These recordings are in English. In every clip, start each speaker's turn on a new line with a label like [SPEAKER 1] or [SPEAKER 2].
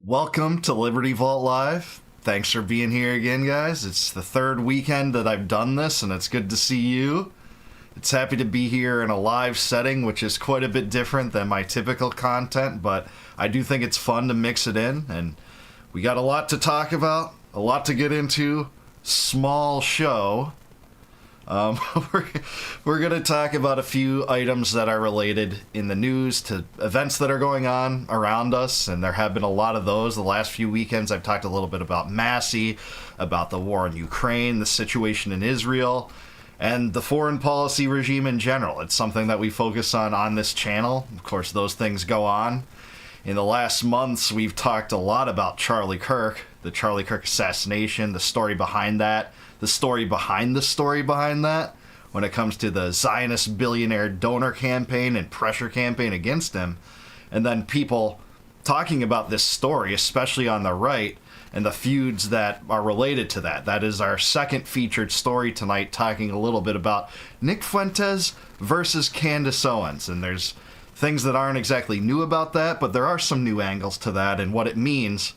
[SPEAKER 1] Welcome to Liberty Vault Live. Thanks for being here again, guys. It's the third weekend that I've done this, and it's good to see you. It's happy to be here in a live setting, which is quite a bit different than my typical content, but I do think it's fun to mix it in, and we got a lot to talk about, a lot to get into. Small show. We're going to talk about a few items that are related in the news to events that are going on around us, and there have been a lot of those. The last few weekends I've talked a little bit about Massey, about the war in Ukraine, the situation in Israel, and the foreign policy regime in general. It's something that we focus on this channel. Of course, those things go on. In the last months, we've talked a lot about Charlie Kirk, the Charlie Kirk assassination, the story behind that, the story behind the story behind that, when it comes to the Zionist billionaire donor campaign and pressure campaign against him, and then people talking about this story, especially on the right, and the feuds that are related to that. That is our second featured story tonight, talking a little bit about Nick Fuentes versus Candace Owens, and there's things that aren't exactly new about that, but there are some new angles to that and what it means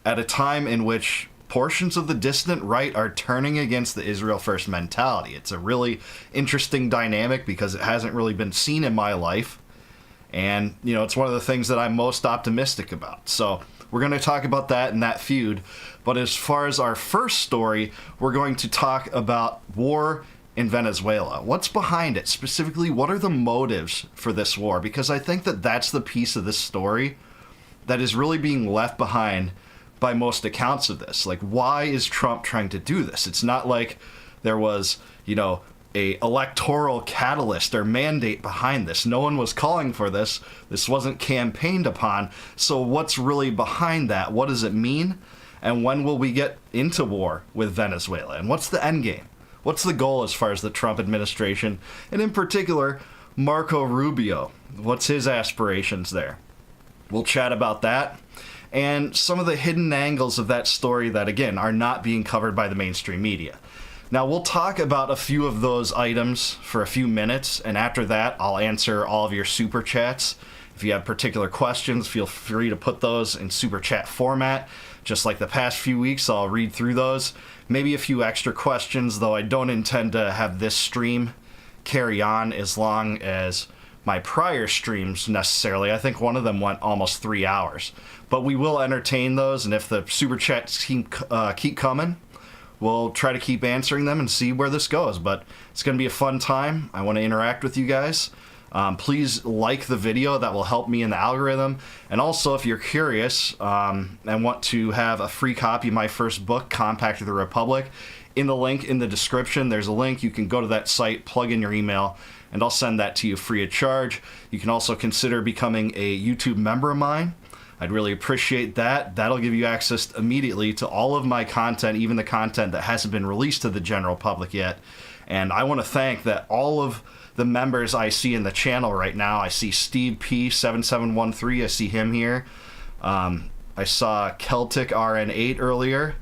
[SPEAKER 1] at a time in which portions of the dissident right are turning against the Israel First mentality. It's a really interesting dynamic because it hasn't really been seen in my life. And, it's one of the things that I'm most optimistic about. So we're going to talk about that and that feud. But as far as our first story, we're going to talk about war in Venezuela. What's behind it? Specifically, what are the motives for this war? Because I think that that's the piece of this story that is really being left behind by most accounts of this. Like, why is Trump trying to do this? It's not like there was, a electoral catalyst or mandate behind this. No one was calling for this. This wasn't campaigned upon. So what's really behind that? What does it mean? And when will we get into war with Venezuela? And what's the end game? What's the goal as far as the Trump administration? And in particular, Marco Rubio. What's his aspirations there? We'll chat about that. And some of the hidden angles of that story that, again, are not being covered by the mainstream media. Now, we'll talk about a few of those items for a few minutes, and after that, I'll answer all of your super chats. If you have particular questions, feel free to put those in super chat format. Just like the past few weeks, I'll read through those. Maybe a few extra questions, though I don't intend to have this stream carry on as long as my prior streams necessarily. I think one of them went almost 3 hours. But we will entertain those, and if the super chats keep coming, we'll try to keep answering them and see where this goes. But it's going to be a fun time. I want to interact with you guys. Please like the video. That will help me in the algorithm. And also, if you're curious and want to have a free copy of my first book, Compact of the Republic, in the link in the description, there's a link. You can go to that site, plug in your email, and I'll send that to you free of charge. You can also consider becoming a YouTube member of mine. I'd really appreciate that. That'll give you access immediately to all of my content, even the content that hasn't been released to the general public yet. And I want to thank that all of the members I see in the channel right now. I see Steve P7713. I see him here. I saw Celtic RN8 earlier.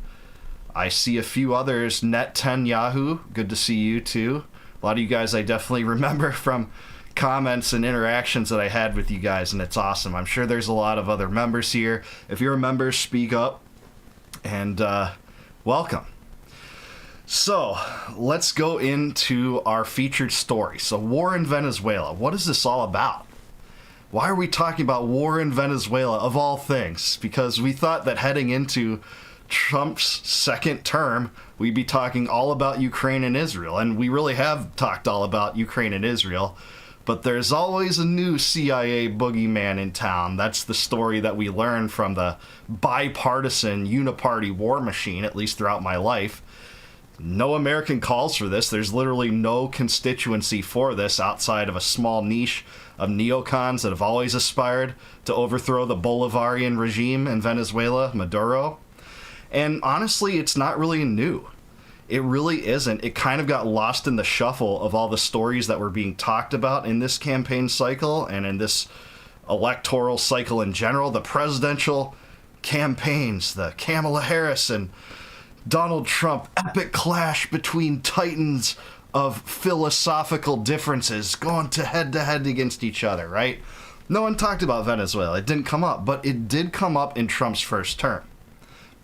[SPEAKER 1] I see a few others. Net10 Yahoo. Good to see you too. A lot of you guys I definitely remember from comments and interactions that I had with you guys, and it's awesome. I'm sure there's a lot of other members here. If you're a member, speak up, and welcome. So let's go into our featured story. So war in Venezuela. What is this all about? Why are we talking about war in Venezuela, of all things? Because we thought that heading into Trump's second term, we'd be talking all about Ukraine and Israel, and we really have talked all about Ukraine and Israel. But there's always a new CIA boogeyman in town. That's the story that we learned from the bipartisan uniparty war machine, at least throughout my life. No American calls for this. There's literally no constituency for this outside of a small niche of neocons that have always aspired to overthrow the Bolivarian regime in Venezuela, Maduro. And honestly, it's not really new. It really isn't. It kind of got lost in the shuffle of all the stories that were being talked about in this campaign cycle and in this electoral cycle in general. The presidential campaigns, the Kamala Harris and Donald Trump epic clash between titans of philosophical differences going to head against each other, right? No one talked about Venezuela. It didn't come up, but it did come up in Trump's first term.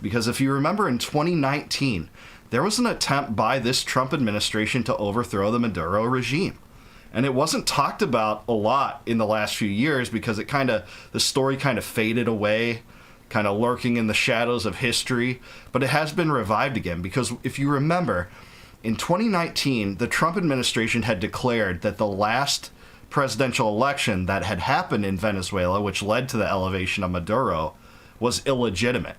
[SPEAKER 1] Because if you remember in 2019, there was an attempt by this Trump administration to overthrow the Maduro regime. And it wasn't talked about a lot in the last few years because the story kind of faded away, kind of lurking in the shadows of history. But it has been revived again because if you remember, in 2019, the Trump administration had declared that the last presidential election that had happened in Venezuela, which led to the elevation of Maduro, was illegitimate.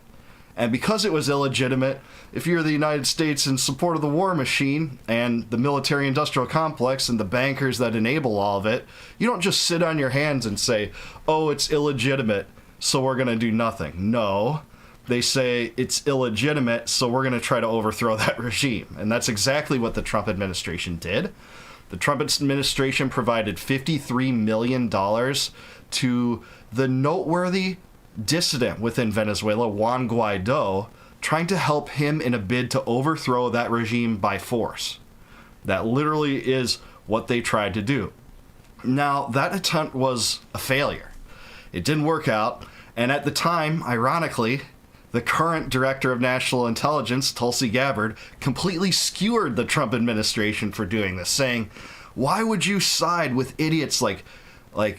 [SPEAKER 1] And because it was illegitimate, if you're the United States in support of the war machine and the military-industrial complex and the bankers that enable all of it, you don't just sit on your hands and say, oh, it's illegitimate, so we're going to do nothing. No, they say it's illegitimate, so we're going to try to overthrow that regime. And that's exactly what the Trump administration did. The Trump administration provided $53 million to the noteworthy dissident within Venezuela, Juan Guaido, trying to help him in a bid to overthrow that regime by force. That literally is what they tried to do. Now, that attempt was a failure. It didn't work out, and at the time, ironically, the current director of national intelligence, Tulsi Gabbard, completely skewered the Trump administration for doing this, saying, why would you side with idiots like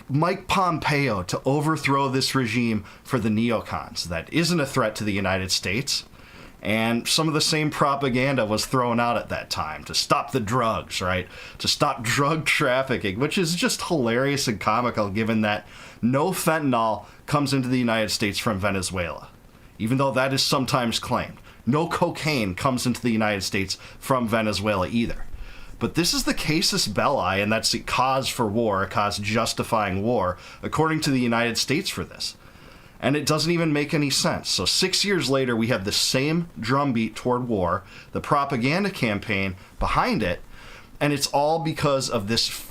[SPEAKER 1] Mike Pompeo to overthrow this regime for the neocons? That isn't a threat to the United States. And some of the same propaganda was thrown out at that time to stop the drugs, right? To stop drug trafficking, which is just hilarious and comical given that no fentanyl comes into the United States from Venezuela, even though that is sometimes claimed. No cocaine comes into the United States from Venezuela either. But this is the casus belli, and that's a cause for war, a cause justifying war, according to the United States for this. And it doesn't even make any sense. So 6 years later, we have the same drumbeat toward war, the propaganda campaign behind it, and it's all because of this,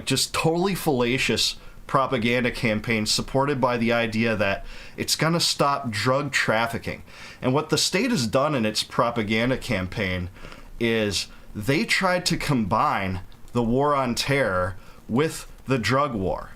[SPEAKER 1] just totally fallacious propaganda campaign supported by the idea that it's going to stop drug trafficking. And what the state has done in its propaganda campaign is they tried to combine the war on terror with the drug war.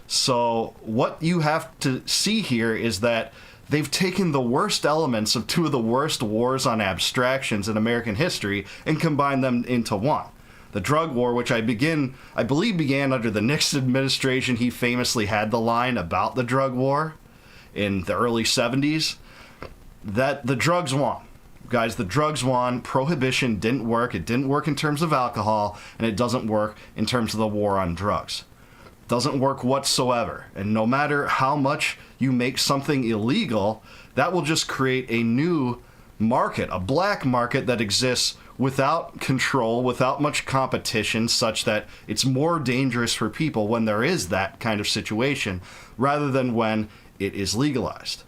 [SPEAKER 1] So what you have to see here is that they've taken the worst elements of two of the worst wars on abstractions in American history and combined them into one. The drug war, which I believe began under the Nixon administration. He famously had the line about the drug war in the early 70s, that the drugs won. Guys, the drugs won. Prohibition didn't work. It didn't work in terms of alcohol, and it doesn't work in terms of the war on drugs. Doesn't work whatsoever. And no matter how much you make something illegal, that will just create a new market, a black market that exists without control, without much competition, such that it's more dangerous for people when there is that kind of situation, rather than when it is legalized.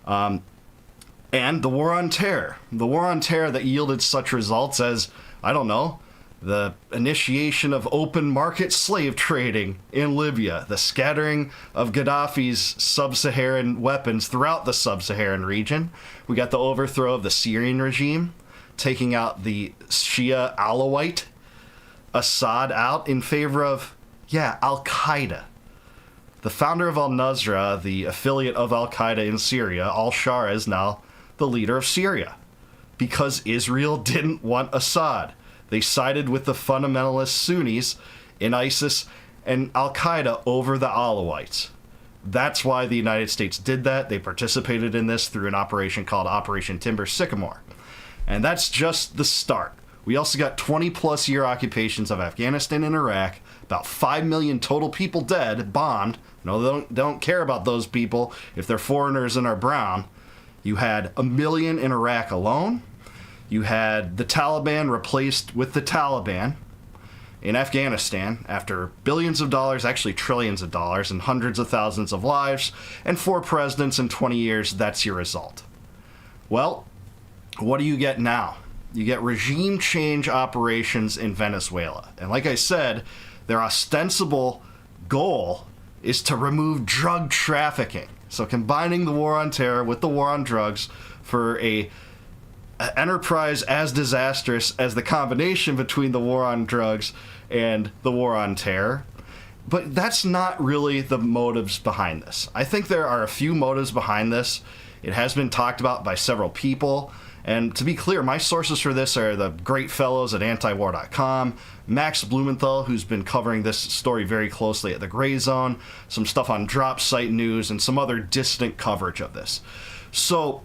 [SPEAKER 1] And the war on terror. The war on terror that yielded such results as, I don't know, the initiation of open market slave trading in Libya, the scattering of Gaddafi's sub-Saharan weapons throughout the sub-Saharan region. We got the overthrow of the Syrian regime, taking out the Shia Alawite Assad out in favor of, Al-Qaeda. The founder of al-Nusra, the affiliate of Al-Qaeda in Syria, al-Shara, is now the leader of Syria, because Israel didn't want Assad. They sided with the fundamentalist Sunnis in ISIS and Al-Qaeda over the Alawites. That's why the United States did that. They participated in this through an operation called Operation Timber Sycamore. And that's just the start. We also got 20-plus year occupations of Afghanistan and Iraq, about 5 million total people dead, bombed. No, they don't care about those people if they're foreigners and are brown. You had 1 million in Iraq alone. You had the Taliban replaced with the Taliban in Afghanistan after billions of dollars, actually trillions of dollars, and hundreds of thousands of lives, and 4 presidents in 20 years. That's your result. Well, what do you get now? You get regime change operations in Venezuela. And like I said, their ostensible goal is to remove drug trafficking. So combining the war on terror with the war on drugs for a enterprise as disastrous as the combination between the war on drugs and the war on terror. But that's not really the motives behind this. I think there are a few motives behind this. It has been talked about by several people. And to be clear, my sources for this are the great fellows at antiwar.com, Max Blumenthal, who's been covering this story very closely at the Gray Zone, some stuff on Drop Site News, and some other distant coverage of this. So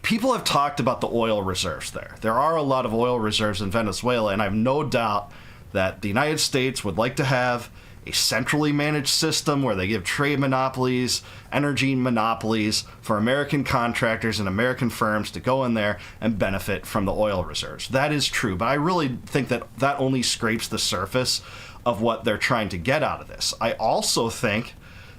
[SPEAKER 1] people have talked about the oil reserves there. There are a lot of oil reserves in Venezuela, and I have no doubt that the United States would like to have a centrally managed system where they give trade monopolies, energy monopolies for American contractors and American firms to go in there and benefit from the oil reserves. That is true, but I really think that that only scrapes the surface of what they're trying to get out of this. I also think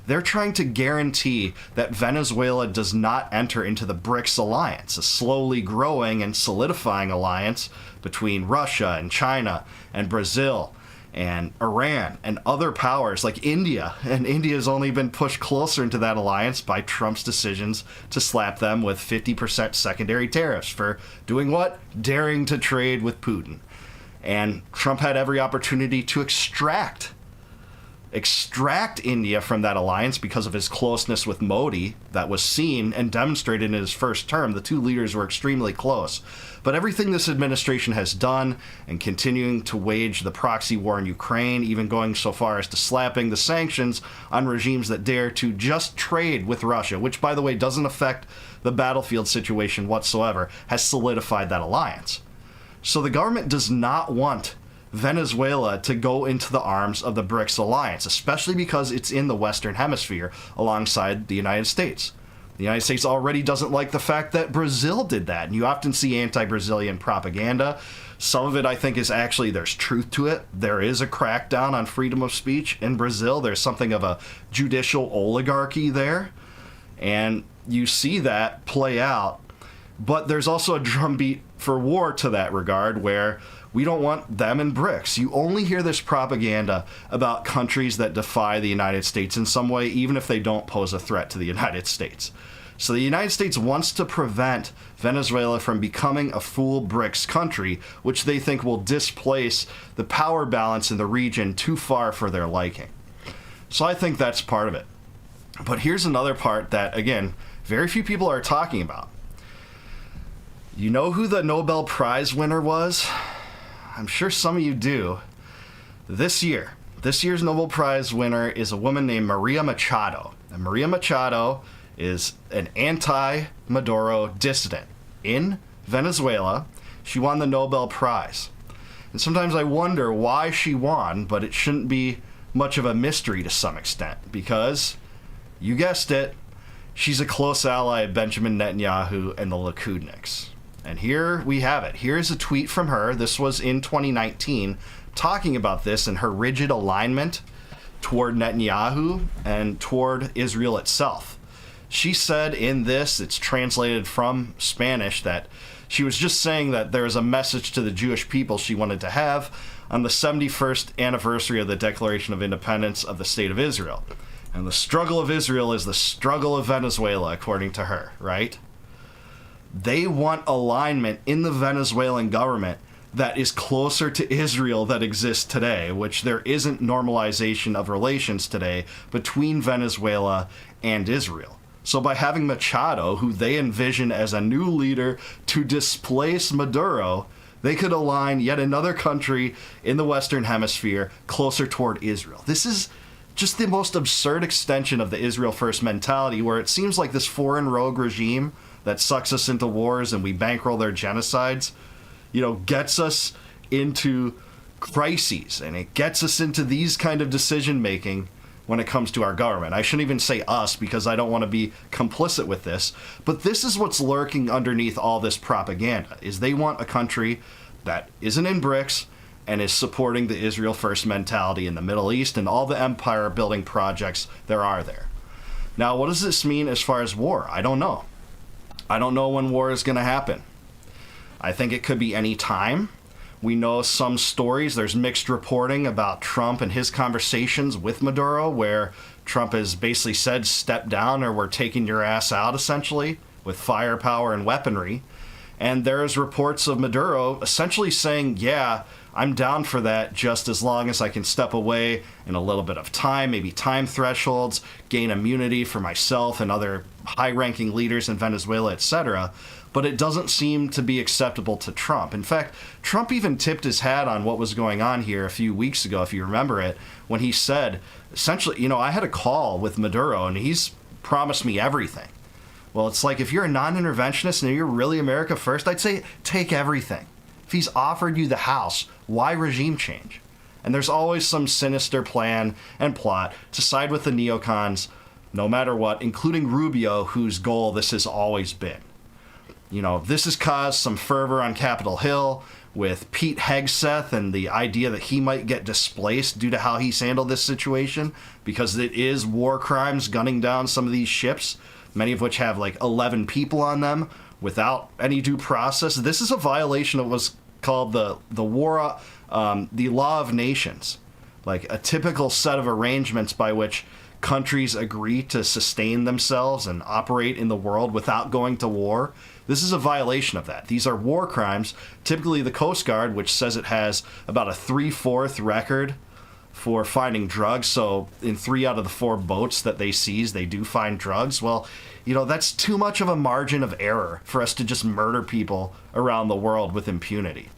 [SPEAKER 1] they're trying to guarantee that Venezuela does not enter into the BRICS alliance, a slowly growing and solidifying alliance between Russia and China and Brazil and Iran and other powers like India. And India has only been pushed closer into that alliance by Trump's decisions to slap them with 50% secondary tariffs for doing what? Daring to trade with Putin. And Trump had every opportunity to extract India from that alliance because of his closeness with Modi. That was seen and demonstrated in his first term. The two leaders were extremely close. But everything this administration has done, and continuing to wage the proxy war in Ukraine, even going so far as to slapping the sanctions on regimes that dare to just trade with Russia, which, by the way, doesn't affect the battlefield situation whatsoever, has solidified that alliance. So the government does not want Venezuela to go into the arms of the BRICS alliance, especially because it's in the Western Hemisphere alongside the United States. The United States already doesn't like the fact that Brazil did that, and you often see anti-Brazilian propaganda. Some of it, I think, is actually, there's truth to it. There is a crackdown on freedom of speech in Brazil. There's something of a judicial oligarchy there, and you see that play out. But there's also a drumbeat for war to that regard, where we don't want them in BRICS. You only hear this propaganda about countries that defy the United States in some way, even if they don't pose a threat to the United States. So the United States wants to prevent Venezuela from becoming a full BRICS country, which they think will displace the power balance in the region too far for their liking. So I think that's part of it. But here's another part that, again, very few people are talking about. You know who the Nobel Prize winner was? I'm sure some of you do. This year's Nobel Prize winner is a woman named Maria Machado. And Maria Machado is an anti-Maduro dissident in Venezuela. She won the Nobel Prize. And sometimes I wonder why she won, but it shouldn't be much of a mystery to some extent, because, you guessed it, she's a close ally of Benjamin Netanyahu and the Likudniks. And here we have it. Here's a tweet from her. This was in 2019, talking about this and her rigid alignment toward Netanyahu and toward Israel itself. She said in this, it's translated from Spanish, that she was just saying that there is a message to the Jewish people she wanted to have on the 71st anniversary of the Declaration of Independence of the State of Israel. And the struggle of Israel is the struggle of Venezuela, according to her, right? They want alignment in the Venezuelan government that is closer to Israel that exists today, which there isn't normalization of relations today between Venezuela and Israel. So by having Machado, who they envision as a new leader to displace Maduro, they could align yet another country in the Western Hemisphere closer toward Israel. This is just the most absurd extension of the Israel First mentality, where it seems like this foreign rogue regime that sucks us into wars and we bankroll their genocides, gets us into crises, and it gets us into these kind of decision making when it comes to our government. I shouldn't even say us, because I don't want to be complicit with this, but this is what's lurking underneath all this propaganda, is they want a country that isn't in BRICS and is supporting the Israel First mentality in the Middle East and all the empire building projects there are there. Now, what does this mean as far as war? I don't know. I don't know when war is going to happen. I think it could be any time. We know some stories. There's mixed reporting about Trump and his conversations with Maduro, where Trump has basically said, step down or we're taking your ass out, essentially, with firepower and weaponry. And there's reports of Maduro essentially saying, yeah, I'm down for that just as long as I can step away in a little bit of time, maybe time thresholds, gain immunity for myself and other high-ranking leaders in Venezuela, etc. But it doesn't seem to be acceptable to Trump. In fact, Trump even tipped his hat on what was going on here a few weeks ago, if you remember it, when he said, essentially, I had a call with Maduro and he's promised me everything. Well, it's like, if you're a non-interventionist and you're really America first, I'd say take everything. If he's offered you the house, why regime change? And there's always some sinister plan and plot to side with the neocons, no matter what, including Rubio, whose goal this has always been. This has caused some fervor on Capitol Hill with Pete Hegseth and the idea that he might get displaced due to how he's handled this situation, because it is war crimes gunning down some of these ships, many of which have like 11 people on them without any due process. This is a violation of what's called the law of nations, like a typical set of arrangements by which countries agree to sustain themselves and operate in the world without going to war. This is a violation of that. These are war crimes. Typically the Coast Guard, which says it has about a 3/4 record for finding drugs, so in 3 out of the 4 boats that they seize, they do find drugs. Well, that's too much of a margin of error for us to just murder people around the world with impunity.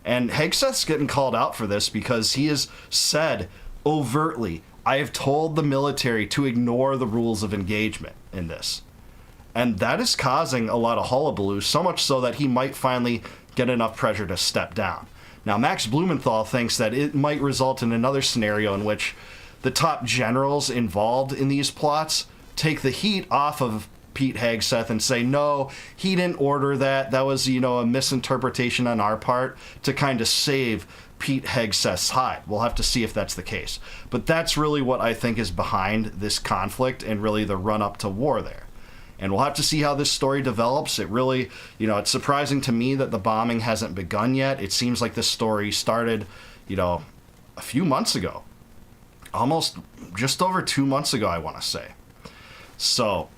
[SPEAKER 1] And Hegseth's getting called out for this because he has said overtly, I have told the military to ignore the rules of engagement in this. And that is causing a lot of hullabaloo, so much so that he might finally get enough pressure to step down. Now, Max Blumenthal thinks that it might result in another scenario in which the top generals involved in these plots take the heat off of Pete Hegseth and say, no, he didn't order that. That was, a misinterpretation on our part to kind of save Pete Hegseth's hide. We'll have to see if that's the case. But that's really what I think is behind this conflict and really the run-up to war there. And we'll have to see how this story develops. It really, it's surprising to me that the bombing hasn't begun yet. It seems like this story started, a few months ago. Almost just over 2 months ago, I want to say. So,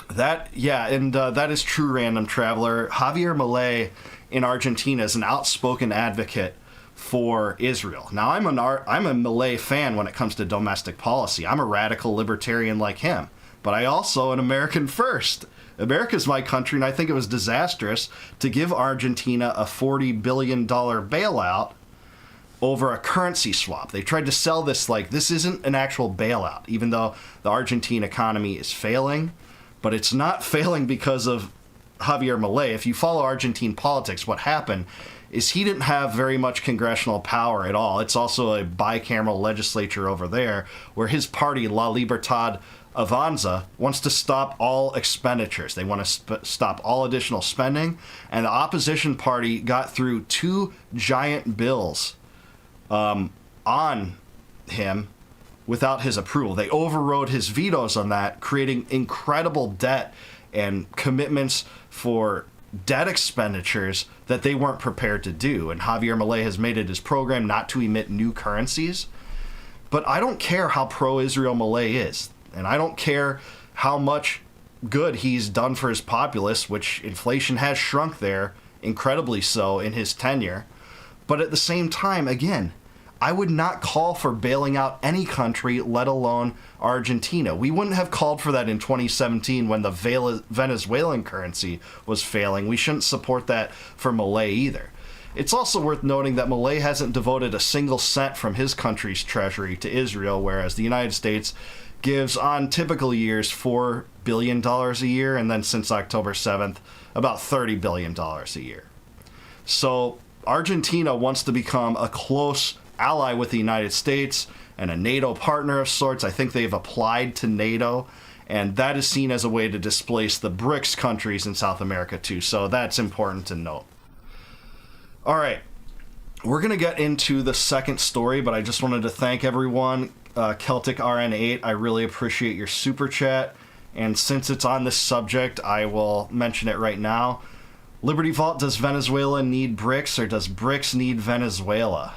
[SPEAKER 1] that is true, Random Traveler. Javier Milei in Argentina is an outspoken advocate for Israel. Now, I'm a Milei fan when it comes to domestic policy. I'm a radical libertarian like him. But I also an American first. America's my country, and I think it was disastrous to give Argentina a $40 billion bailout over a currency swap. They tried to sell this like this isn't an actual bailout, even though the Argentine economy is failing. But it's not failing because of Javier Milei. If you follow Argentine politics, what happened is he didn't have very much congressional power at all. It's also a bicameral legislature over there, where his party, La Libertad Avanza, wants to stop all expenditures. They want to stop all additional spending, and the opposition party got through 2 giant bills on him without his approval. They overrode his vetoes on that, creating incredible debt and commitments for debt expenditures that they weren't prepared to do. And Javier Milei has made it his program not to emit new currencies. But I don't care how pro-Israel Milei is. And I don't care how much good he's done for his populace, which inflation has shrunk there, incredibly so, in his tenure. But at the same time, again, I would not call for bailing out any country, let alone Argentina. We wouldn't have called for that in 2017 when the Venezuelan currency was failing. We shouldn't support that for Milei either. It's also worth noting that Milei hasn't devoted a single cent from his country's treasury to Israel, whereas the United States gives on typical years $4 billion a year, and then since October 7th, about $30 billion a year. So Argentina wants to become a close ally with the United States and a NATO partner of sorts. I think they've applied to NATO, and that is seen as a way to displace the BRICS countries in South America too, so that's important to note. All right, we're going to get into the second story, but I just wanted to thank everyone. Celtic RN8, I really appreciate your super chat, and since it's on this subject, I will mention it right now. Liberty Vault, does Venezuela need BRICS, or does BRICS need Venezuela?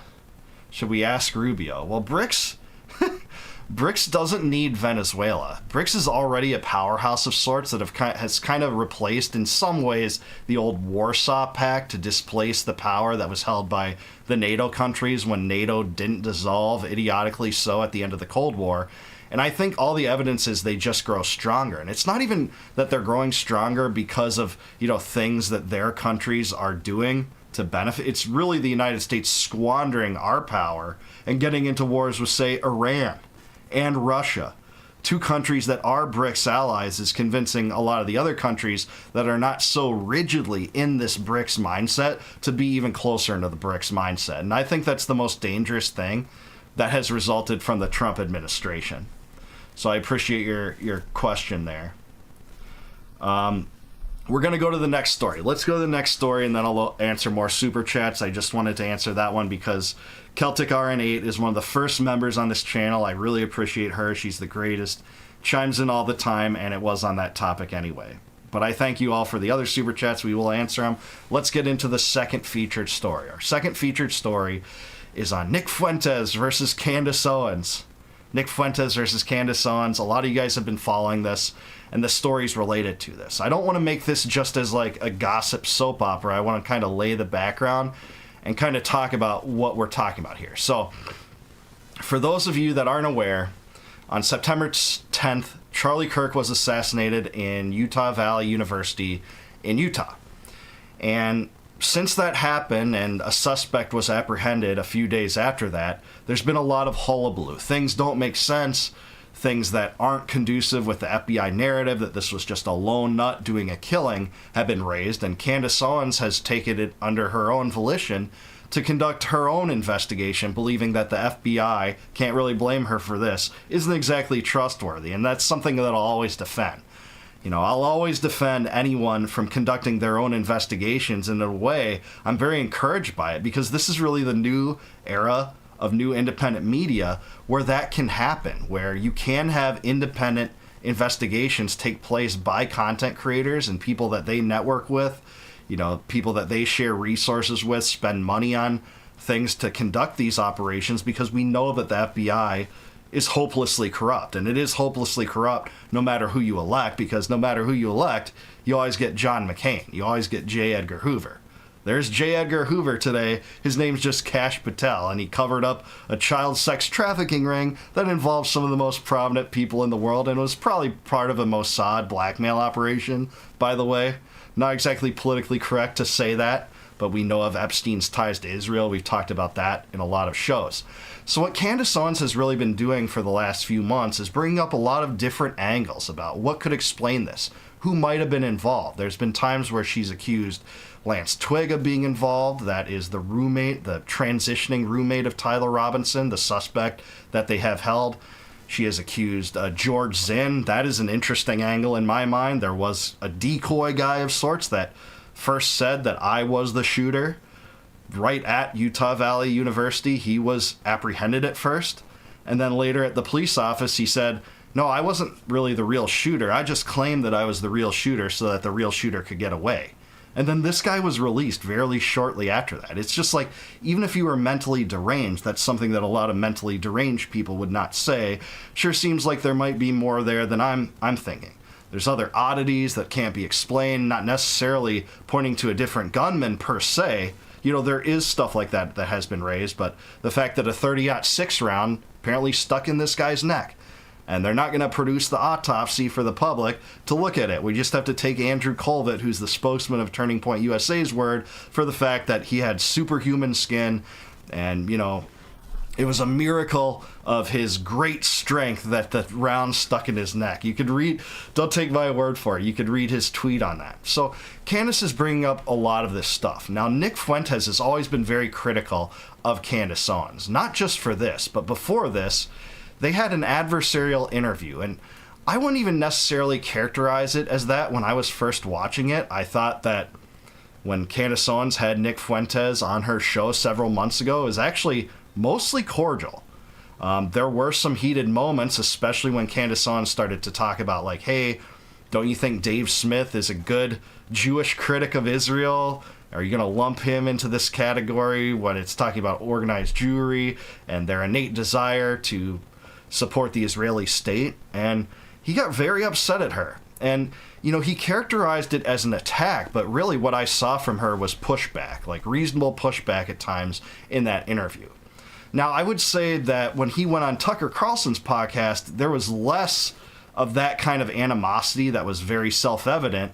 [SPEAKER 1] Should we ask Rubio? Well, BRICS BRICS doesn't need Venezuela. BRICS is already a powerhouse of sorts that has kind of replaced, in some ways, the old Warsaw Pact to displace the power that was held by the NATO countries when NATO didn't dissolve, idiotically so, at the end of the Cold War. And I think all the evidence is they just grow stronger. And it's not even that they're growing stronger because of, things that their countries are doing to benefit. It's really the United States squandering our power and getting into wars with, say, Iran and Russia, two countries that are BRICS allies, is convincing a lot of the other countries that are not so rigidly in this BRICS mindset to be even closer into the BRICS mindset. And I think that's the most dangerous thing that has resulted from the Trump administration. So I appreciate your question there. We're going to go to the next story. Let's go to the next story, and then I'll answer more super chats. I just wanted to answer that one because Celtic RN8 is one of the first members on this channel. I really appreciate her. She's the greatest. Chimes in all the time, and it was on that topic anyway. But I thank you all for the other super chats. We will answer them. Let's get into the second featured story. Our second featured story is on Nick Fuentes versus Candace Owens. Nick Fuentes versus Candace Owens. A lot of you guys have been following this, and the story's related to this. I don't want to make this just as like a gossip soap opera. I want to kind of lay the background and kind of talk about what we're talking about here. So, for those of you that aren't aware, on September 10th, Charlie Kirk was assassinated in Utah Valley University in Utah. And since that happened and a suspect was apprehended a few days after that, there's been a lot of hullabaloo. Things don't make sense. Things that aren't conducive with the FBI narrative that this was just a lone nut doing a killing have been raised, and Candace Owens has taken it under her own volition to conduct her own investigation, believing that the FBI, can't really blame her for this, isn't exactly trustworthy, and that's something that I'll always defend. I'll always defend anyone from conducting their own investigations, and in a way, I'm very encouraged by it, because this is really the new era of new independent media where that can happen, where you can have independent investigations take place by content creators and people that they network with, people that they share resources with, spend money on things to conduct these operations, because we know that the FBI is hopelessly corrupt. And it is hopelessly corrupt no matter who you elect, because no matter who you elect, you always get John McCain. You always get J. Edgar Hoover. There's J. Edgar Hoover today. His name's just Kash Patel, and he covered up a child sex trafficking ring that involved some of the most prominent people in the world, and was probably part of a Mossad blackmail operation, by the way. Not exactly politically correct to say that, but we know of Epstein's ties to Israel. We've talked about that in a lot of shows. So what Candace Owens has really been doing for the last few months is bringing up a lot of different angles about what could explain this, who might have been involved. There's been times where she's accused Lance Twigg of being involved. That is the roommate, the transitioning roommate of Tyler Robinson, the suspect that they have held. She has accused George Zinn. That is an interesting angle in my mind. There was a decoy guy of sorts that first said that I was the shooter right at Utah Valley University. He was apprehended at first, and then later at the police office he said, no, I wasn't really the real shooter. I just claimed that I was the real shooter so that the real shooter could get away. And then this guy was released very shortly after that. It's just like, even if you were mentally deranged, that's something that a lot of mentally deranged people would not say. Sure seems like there might be more there than I'm thinking. There's other oddities that can't be explained, not necessarily pointing to a different gunman per se. There is stuff like that that has been raised, but the fact that a 30-06 round apparently stuck in this guy's neck, and they're not going to produce the autopsy for the public to look at it. We just have to take Andrew Colvett, who's the spokesman of Turning Point USA's word for the fact that he had superhuman skin, and, it was a miracle of his great strength that the round stuck in his neck. You could read, don't take my word for it, you could read his tweet on that. So Candace is bringing up a lot of this stuff. Now, Nick Fuentes has always been very critical of Candace Owens, not just for this, but before this, they had an adversarial interview, and I wouldn't even necessarily characterize it as that when I was first watching it. I thought that when Candace Owens had Nick Fuentes on her show several months ago, it was actually mostly cordial. There were some heated moments, especially when Candace Owens started to talk about, like, hey, don't you think Dave Smith is a good Jewish critic of Israel? Are you going to lump him into this category when it's talking about organized Jewry and their innate desire to support the Israeli state, and he got very upset at her. And, he characterized it as an attack, but really what I saw from her was pushback, like reasonable pushback at times in that interview. Now, I would say that when he went on Tucker Carlson's podcast, there was less of that kind of animosity that was very self-evident.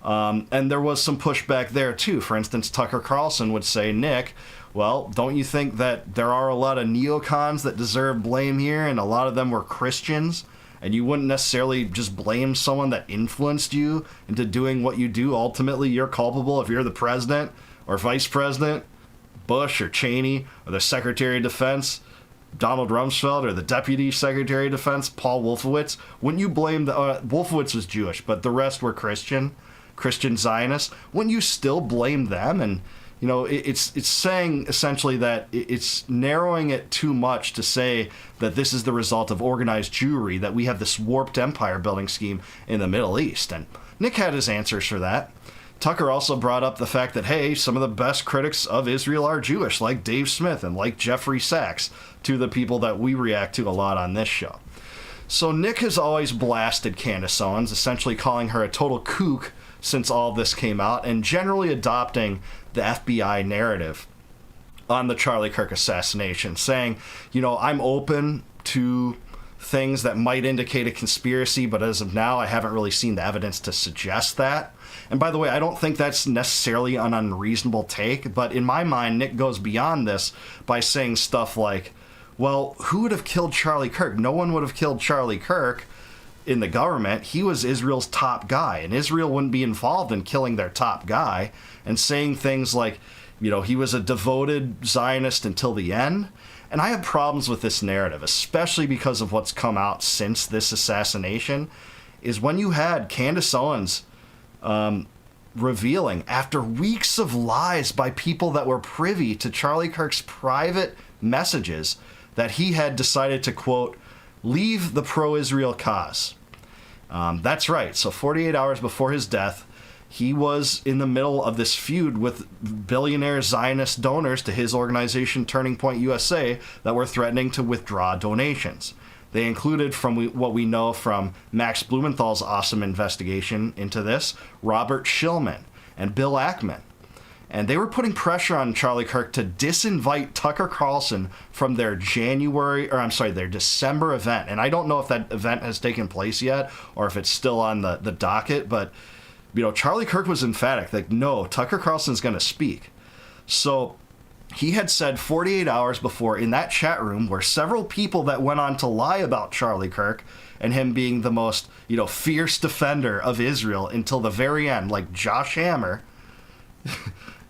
[SPEAKER 1] And there was some pushback there, too. For instance, Tucker Carlson would say, Nick, well, don't you think that there are a lot of neocons that deserve blame here, and a lot of them were Christians? And you wouldn't necessarily just blame someone that influenced you into doing what you do. Ultimately, you're culpable if you're the president or vice president, Bush or Cheney, or the Secretary of Defense, Donald Rumsfeld, or the Deputy Secretary of Defense, Paul Wolfowitz. Wouldn't you blame Wolfowitz was Jewish, but the rest were Christian Zionists? Wouldn't you still blame them? And it's saying essentially that it's narrowing it too much to say that this is the result of organized Jewry, that we have this warped empire building scheme in the Middle East. And Nick had his answers for that. Tucker also brought up the fact that, hey, some of the best critics of Israel are Jewish, like Dave Smith and like Jeffrey Sachs, two of the people that we react to a lot on this show. So Nick has always blasted Candace Owens, essentially calling her a total kook since all this came out, and generally adopting the FBI narrative on the Charlie Kirk assassination, saying, I'm open to things that might indicate a conspiracy, but as of now, I haven't really seen the evidence to suggest that. And by the way, I don't think that's necessarily an unreasonable take, but in my mind, Nick goes beyond this by saying stuff like, well, who would have killed Charlie Kirk? No one would have killed Charlie Kirk in the government. He was Israel's top guy, and Israel wouldn't be involved in killing their top guy, and saying things like, he was a devoted Zionist until the end. And I have problems with this narrative, especially because of what's come out since this assassination, is when you had Candace Owens revealing, after weeks of lies by people that were privy to Charlie Kirk's private messages, that he had decided to, quote, leave the pro-Israel cause. That's right. So 48 hours before his death, he was in the middle of this feud with billionaire Zionist donors to his organization, Turning Point USA, that were threatening to withdraw donations. They included, from what we know from Max Blumenthal's awesome investigation into this, Robert Shillman and Bill Ackman. And they were putting pressure on Charlie Kirk to disinvite Tucker Carlson from their their December event. And I don't know if that event has taken place yet or if it's still on the docket, but Charlie Kirk was emphatic, like, no, Tucker Carlson's going to speak. So he had said 48 hours before in that chat room, where several people that went on to lie about Charlie Kirk and him being the most, fierce defender of Israel until the very end, like Josh Hammer.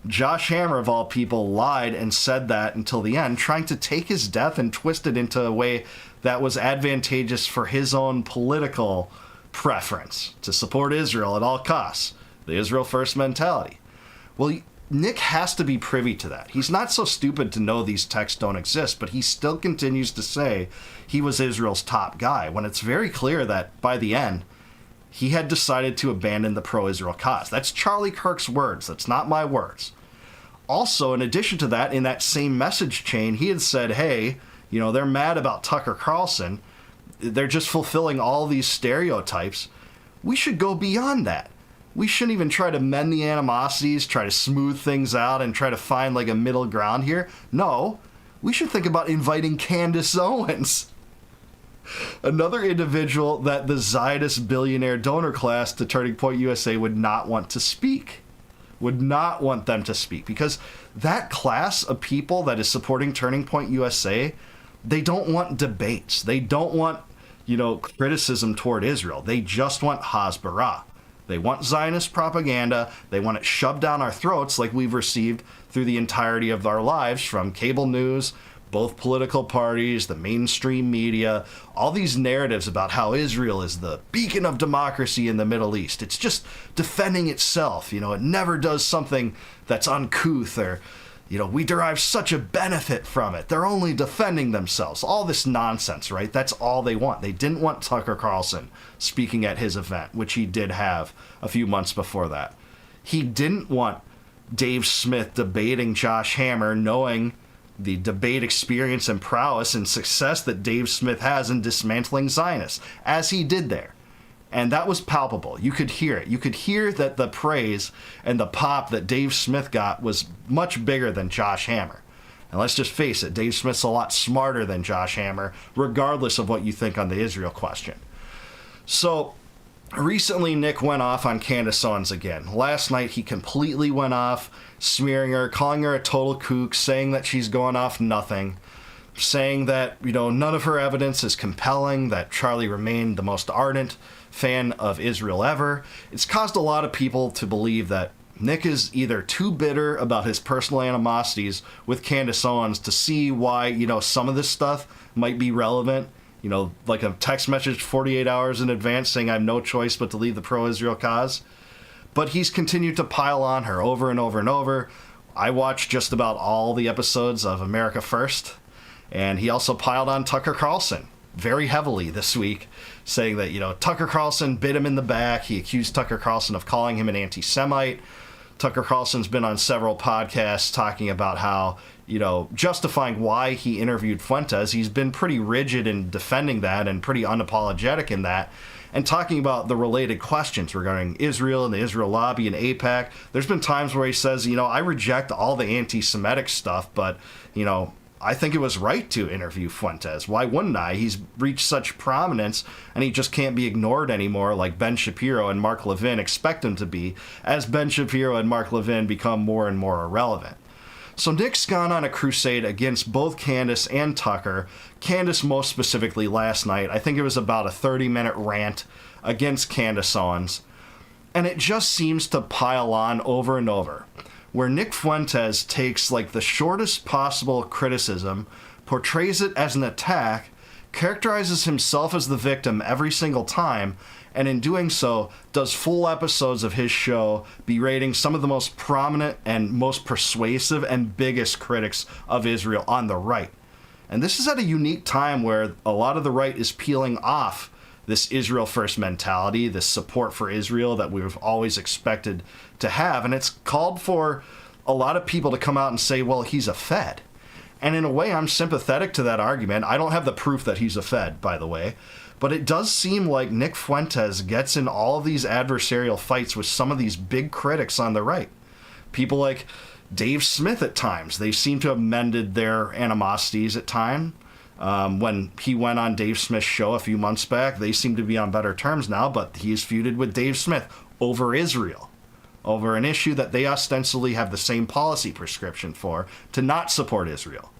[SPEAKER 1] Josh Hammer, of all people, lied and said that until the end, trying to take his death and twist it into a way that was advantageous for his own political preference to support Israel at all costs, the Israel first mentality. Well, Nick has to be privy to that. He's not so stupid to know these texts don't exist, but he still continues to say he was Israel's top guy, when it's very clear that by the end, he had decided to abandon the pro-Israel cause. That's Charlie Kirk's words. That's not my words. Also, in addition to that, in that same message chain, he had said, hey, they're mad about Tucker Carlson. They're just fulfilling all these stereotypes. We should go beyond that. We shouldn't even try to mend the animosities, try to smooth things out, and try to find like a middle ground here. No, we should think about inviting Candace Owens, another individual that the Zionist billionaire donor class to Turning Point USA would not want to speak. Would not want them to speak, because that class of people that is supporting Turning Point USA, they don't want debates. They don't want, criticism toward Israel. They just want Hasbara. They want Zionist propaganda. They want it shoved down our throats like we've received through the entirety of our lives from cable news, both political parties, the mainstream media, all these narratives about how Israel is the beacon of democracy in the Middle East. It's just defending itself. It never does something that's uncouth or, we derive such a benefit from it. They're only defending themselves. All this nonsense, right? That's all they want. They didn't want Tucker Carlson speaking at his event, which he did have a few months before that. He didn't want Dave Smith debating Josh Hammer, knowing the debate experience and prowess and success that Dave Smith has in dismantling Zionists, as he did there. And that was palpable. You could hear it. You could hear that the praise and the pop that Dave Smith got was much bigger than Josh Hammer. And let's just face it, Dave Smith's a lot smarter than Josh Hammer, regardless of what you think on the Israel question. So, recently Nick went off on Candace Owens again. Last night he completely went off, smearing her, calling her a total kook, saying that she's going off nothing, saying that, none of her evidence is compelling, that Charlie remained the most ardent fan of Israel ever. It's caused a lot of people to believe that Nick is either too bitter about his personal animosities with Candace Owens to see why, some of this stuff might be relevant. Like a text message 48 hours in advance saying I have no choice but to leave the pro-Israel cause. But he's continued to pile on her over and over and over. I watched just about all the episodes of America First, and he also piled on Tucker Carlson very heavily this week, saying that, Tucker Carlson bit him in the back. He accused Tucker Carlson of calling him an anti-Semite. Tucker Carlson's been on several podcasts talking about how, justifying why he interviewed Fuentes. He's been pretty rigid in defending that and pretty unapologetic in that, and talking about the related questions regarding Israel and the Israel lobby and AIPAC. There's been times where he says, I reject all the anti-Semitic stuff, but, I think it was right to interview Fuentes. Why wouldn't I? He's reached such prominence, and he just can't be ignored anymore like Ben Shapiro and Mark Levin expect him to be, as Ben Shapiro and Mark Levin become more and more irrelevant. So Nick's gone on a crusade against both Candace and Tucker. Candace most specifically last night. I think it was about a 30-minute rant against Candace Owens. And it just seems to pile on over and over, where Nick Fuentes takes the shortest possible criticism, portrays it as an attack, characterizes himself as the victim every single time, and in doing so, does full episodes of his show berating some of the most prominent and most persuasive and biggest critics of Israel on the right. And this is at a unique time where a lot of the right is peeling off this Israel first mentality, this support for Israel that we've always expected to have. And it's called for a lot of people to come out and say, well, he's a Fed. And in a way, I'm sympathetic to that argument. I don't have the proof that he's a Fed, by the way. But it does seem like Nick Fuentes gets in all of these adversarial fights with some of these big critics on the right. People like Dave Smith at times. They seem to have mended their animosities at times. When he went on Dave Smith's show a few months back, they seem to be on better terms now, but he's feuded with Dave Smith over Israel, over an issue that they ostensibly have the same policy prescription for, to not support Israel.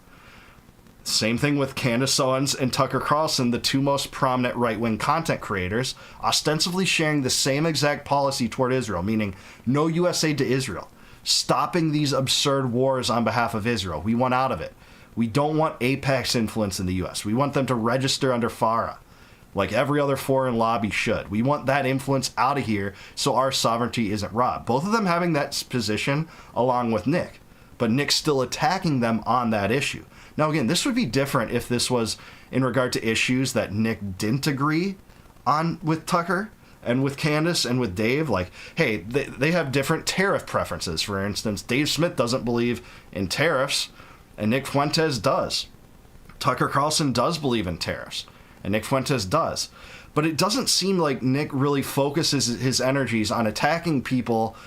[SPEAKER 1] Same thing with Candace Owens and Tucker Carlson, the two most prominent right-wing content creators, ostensibly sharing the same exact policy toward Israel, meaning no U.S. aid to Israel, stopping these absurd wars on behalf of Israel. We want out of it. We don't want AIPAC's influence in the U.S. We want them to register under FARA, like every other foreign lobby should. We want that influence out of here so our sovereignty isn't robbed. Both of them having that position along with Nick, but Nick's still attacking them on that issue. Now, again, this would be different if this was in regard to issues that Nick didn't agree on with Tucker and with Candace and with Dave. Like, hey, they have different tariff preferences. For instance, Dave Smith doesn't believe in tariffs, and Nick Fuentes does. Tucker Carlson does believe in tariffs, and Nick Fuentes does. But it doesn't seem like Nick really focuses his energies on attacking people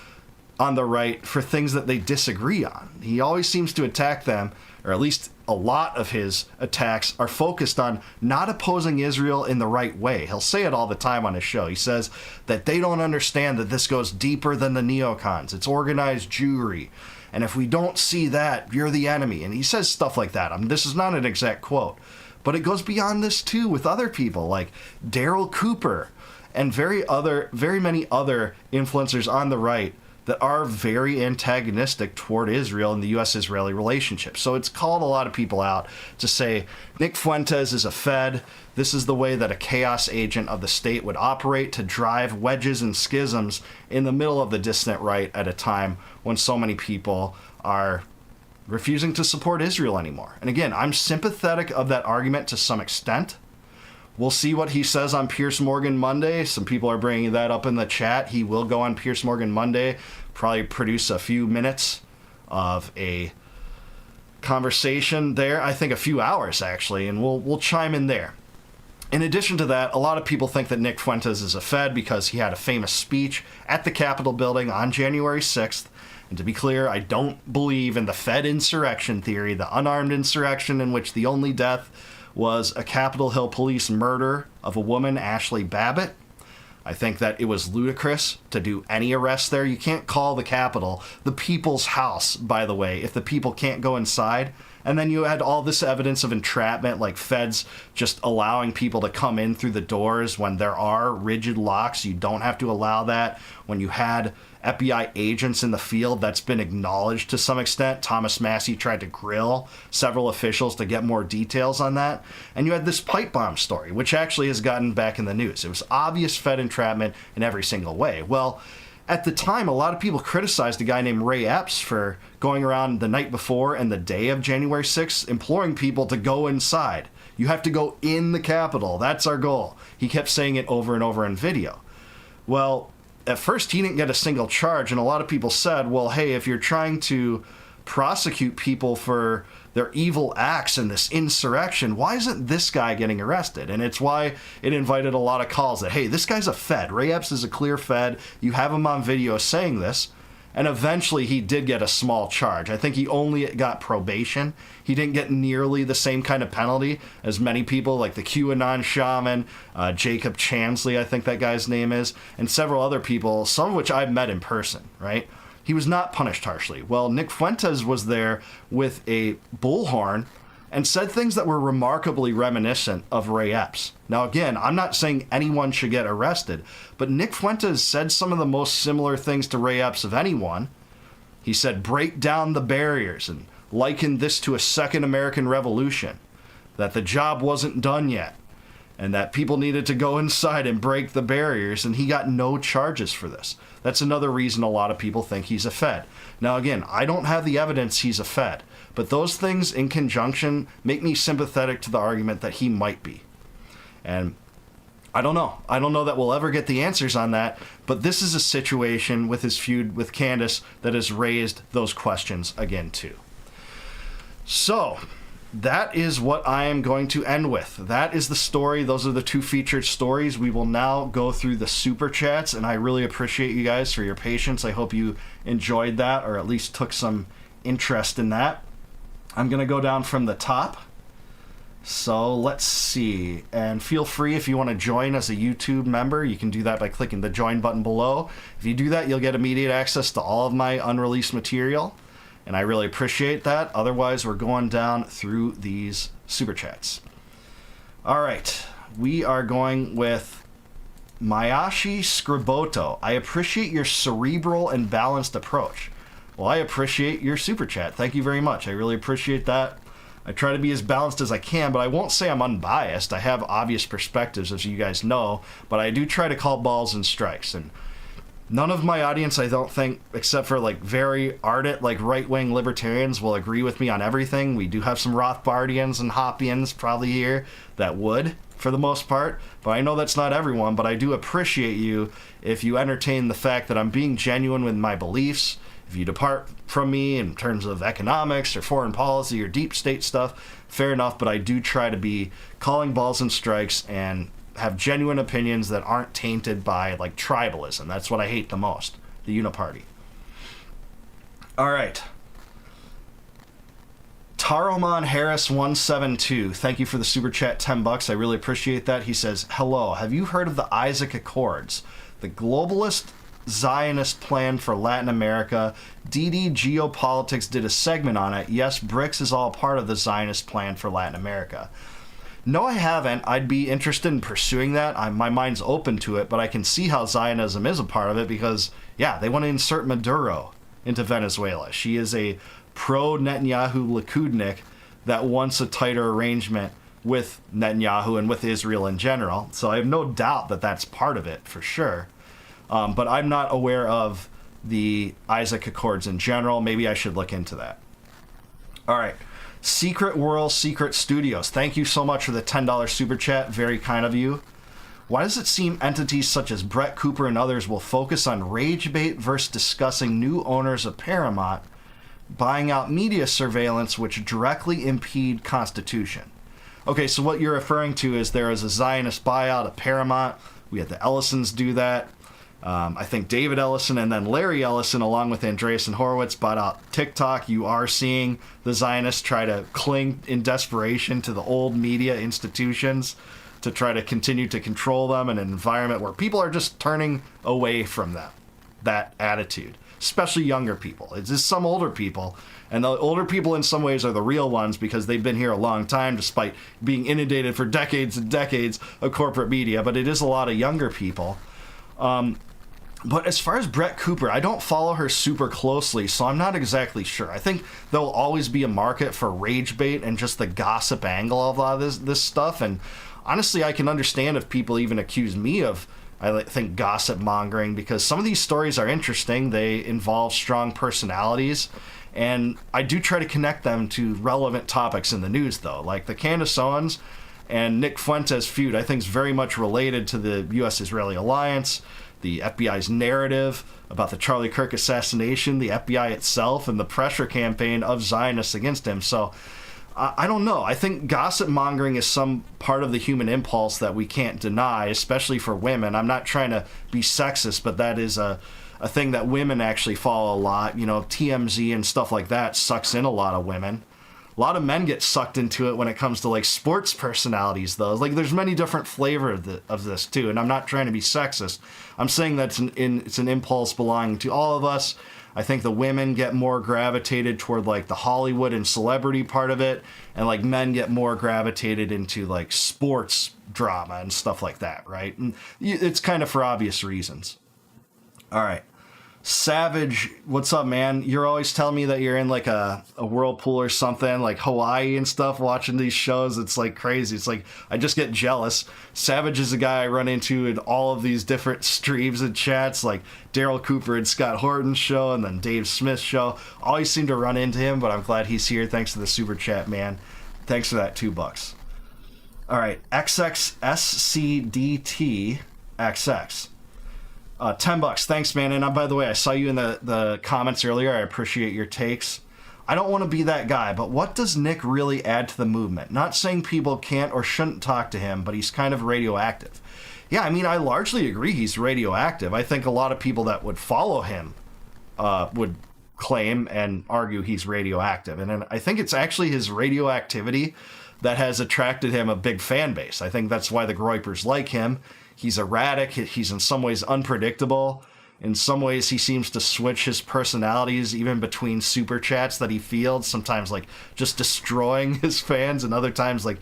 [SPEAKER 1] on the right for things that they disagree on. He always seems to attack them, or at least a lot of his attacks are focused on not opposing Israel in the right way. He'll say it all the time on his show. He says that they don't understand that this goes deeper than the neocons. It's organized Jewry. And if we don't see that, you're the enemy. And he says stuff like that. I mean, this is not an exact quote, but it goes beyond this too with other people like Daryl Cooper and very many other influencers on the right that are very antagonistic toward Israel and the U.S.-Israeli relationship. So it's called a lot of people out to say Nick Fuentes is a Fed. This is the way that a chaos agent of the state would operate to drive wedges and schisms in the middle of the dissident right at a time when so many people are refusing to support Israel anymore. And again, I'm sympathetic of that argument to some extent. We'll see what he says on Piers Morgan Monday. Some people are bringing that up in the chat. He will go on Piers Morgan Monday, probably produce a few minutes of a conversation there, I think a few hours actually, and we'll chime in there. In addition to that, a lot of people think that Nick Fuentes is a Fed because he had a famous speech at the Capitol building on January 6th. And to be clear, I don't believe in the Fed insurrection theory, the unarmed insurrection in which the only death was a Capitol Hill police murder of a woman, Ashley Babbitt. I think that it was ludicrous to do any arrest there. You can't call the Capitol the people's house, by the way, if the people can't go inside. And then you had all this evidence of entrapment, like feds just allowing people to come in through the doors when there are rigid locks. You don't have to allow that. When you had FBI agents in the field, that's been acknowledged to some extent. Thomas Massie tried to grill several officials to get more details on that. And you had this pipe bomb story, which actually has gotten back in the news. It was obvious Fed entrapment in every single way. Well, at the time, a lot of people criticized a guy named Ray Epps for going around the night before and the day of January 6th, imploring people to go inside. You have to go in the Capitol. That's our goal. He kept saying it over and over in video. Well, at first, he didn't get a single charge, and a lot of people said, well, hey, if you're trying to prosecute people for their evil acts in this insurrection, why isn't this guy getting arrested? And it's why it invited a lot of calls that, hey, this guy's a Fed. Ray Epps is a clear Fed. You have him on video saying this. And eventually he did get a small charge. I think he only got probation. He didn't get nearly the same kind of penalty as many people like the QAnon shaman, Jacob Chansley, I think that guy's name is, and several other people, some of which I've met in person, right? He was not punished harshly. Well, Nick Fuentes was there with a bullhorn and said things that were remarkably reminiscent of Ray Epps. Now, again, I'm not saying anyone should get arrested, but Nick Fuentes said some of the most similar things to Ray Epps of anyone. He said, break down the barriers, and likened this to a second American Revolution, that the job wasn't done yet, and that people needed to go inside and break the barriers, and he got no charges for this. That's another reason a lot of people think he's a Fed. Now, again, I don't have the evidence he's a Fed, but those things in conjunction make me sympathetic to the argument that he might be. And I don't know. I don't know that we'll ever get the answers on that, but this is a situation with his feud with Candace that has raised those questions again, too. So, that is what I am going to end with. That is the story. Those are the two featured stories. We will now go through the super chats, and I really appreciate you guys for your patience. I hope you enjoyed that, or at least took some interest in that. I'm going to go down from the top. So let's see. And feel free, if you want to join as a YouTube member, you can do that by clicking the join button below. If you do that, you'll get immediate access to all of my unreleased material. And I really appreciate that. Otherwise, we're going down through these super chats. All right. We are going with Mayashi Scriboto. I appreciate your cerebral and balanced approach. Well, I appreciate your super chat. Thank you very much. I really appreciate that. I try to be as balanced as I can, but I won't say I'm unbiased. I have obvious perspectives, as you guys know, but I do try to call balls and strikes. And none of my audience, I don't think, except for like very ardent, like right-wing libertarians, will agree with me on everything. We do have some Rothbardians and Hoppians probably here that would, for the most part. But I know that's not everyone, but I do appreciate you if you entertain the fact that I'm being genuine with my beliefs. If you depart from me in terms of economics or foreign policy or deep state stuff, fair enough, but I do try to be calling balls and strikes and have genuine opinions that aren't tainted by like tribalism. That's what I hate the most, the uniparty. All right. Taroman Harris 172, thank you for the super chat, $10. I really appreciate that. He says, hello, have you heard of the Isaac Accords, the globalist Zionist plan for Latin America? DD Geopolitics did a segment on it. Yes, BRICS is all part of the Zionist plan for Latin America. No, I haven't. I'd be interested in pursuing that. My mind's open to it, but I can see how Zionism is a part of it because, yeah, they want to insert Maduro into Venezuela. She is a pro-Netanyahu Likudnik that wants a tighter arrangement with Netanyahu and with Israel in general. So I have no doubt that that's part of it, for sure. But I'm not aware of the Isaac Accords in general. Maybe I should look into that. All right. Secret World Secret Studios. Thank you so much for the $10 super chat. Very kind of you. Why does it seem entities such as Brett Cooper and others will focus on rage bait versus discussing new owners of Paramount buying out media surveillance which directly impede Constitution. Okay, so what you're referring to is there is a Zionist buyout at Paramount. We had the Ellisons do that. I think David Ellison and then Larry Ellison, along with Andreessen Horowitz, bought out TikTok. You are seeing the Zionists try to cling in desperation to the old media institutions to try to continue to control them in an environment where people are just turning away from them, that attitude, especially younger people. It's just some older people, and the older people in some ways are the real ones because they've been here a long time despite being inundated for decades and decades of corporate media, but it is a lot of younger people. But as far as Brett Cooper, I don't follow her super closely, so I'm not exactly sure. I think there'll always be a market for rage bait and just the gossip angle of a lot of this stuff. And honestly, I can understand if people even accuse me of, I think, gossip mongering, because some of these stories are interesting. They involve strong personalities, and I do try to connect them to relevant topics in the news, though. Like the Candace Owens and Nick Fuentes feud, I think, is very much related to the U.S.-Israeli alliance, the FBI's narrative about the Charlie Kirk assassination, the FBI itself, and the pressure campaign of Zionists against him. So I don't know. I think gossip mongering is some part of the human impulse that we can't deny, especially for women. I'm not trying to be sexist, but that is a thing that women actually follow a lot. You know, TMZ and stuff like that sucks in a lot of women. A lot of men get sucked into it when it comes to like sports personalities, though. Like, there's many different flavors of this too, and I'm not trying to be sexist. I'm saying that it's an impulse belonging to all of us. I think the women get more gravitated toward like the Hollywood and celebrity part of it, and like men get more gravitated into like sports drama and stuff like that, right? And it's kind of for obvious reasons. All right. Savage, what's up, man? You're always telling me that you're in like a whirlpool or something, like Hawaii and stuff, watching these shows. It's like crazy. It's like I just get jealous. Savage is a guy I run into in all of these different streams and chats, like Daryl Cooper and Scott Horton's show, and then Dave Smith's show. Always seem to run into him, but I'm glad he's here. Thanks for the super chat, man. Thanks for that $2. All right, XXSCDTXX. $10. Thanks, man. And by the way, I saw you in the comments earlier. I appreciate your takes. I don't want to be that guy, but what does Nick really add to the movement? Not saying people can't or shouldn't talk to him, but he's kind of radioactive. Yeah, I mean, I largely agree he's radioactive. I think a lot of people that would follow him would claim and argue he's radioactive. And I think it's actually his radioactivity that has attracted him a big fan base. I think that's why the Groypers like him. He's erratic. He's in some ways unpredictable. In some ways, he seems to switch his personalities even between super chats that he fields, sometimes like just destroying his fans, and other times like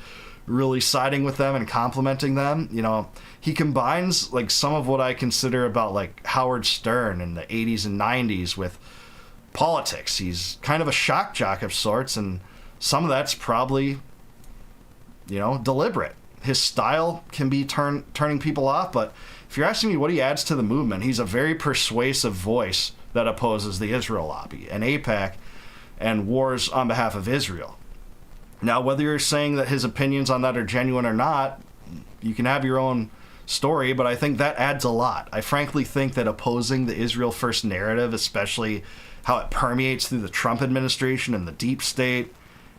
[SPEAKER 1] really siding with them and complimenting them. You know, he combines like some of what I consider about like Howard Stern in the 80s and 90s with politics. He's kind of a shock jock of sorts, and some of that's probably, you know, deliberate. His style can be turning people off, but if you're asking me what he adds to the movement, he's a very persuasive voice that opposes the Israel lobby and AIPAC and wars on behalf of Israel. Now, whether you're saying that his opinions on that are genuine or not, you can have your own story, but I think that adds a lot. I frankly think that opposing the Israel first narrative, especially how it permeates through the Trump administration and the deep state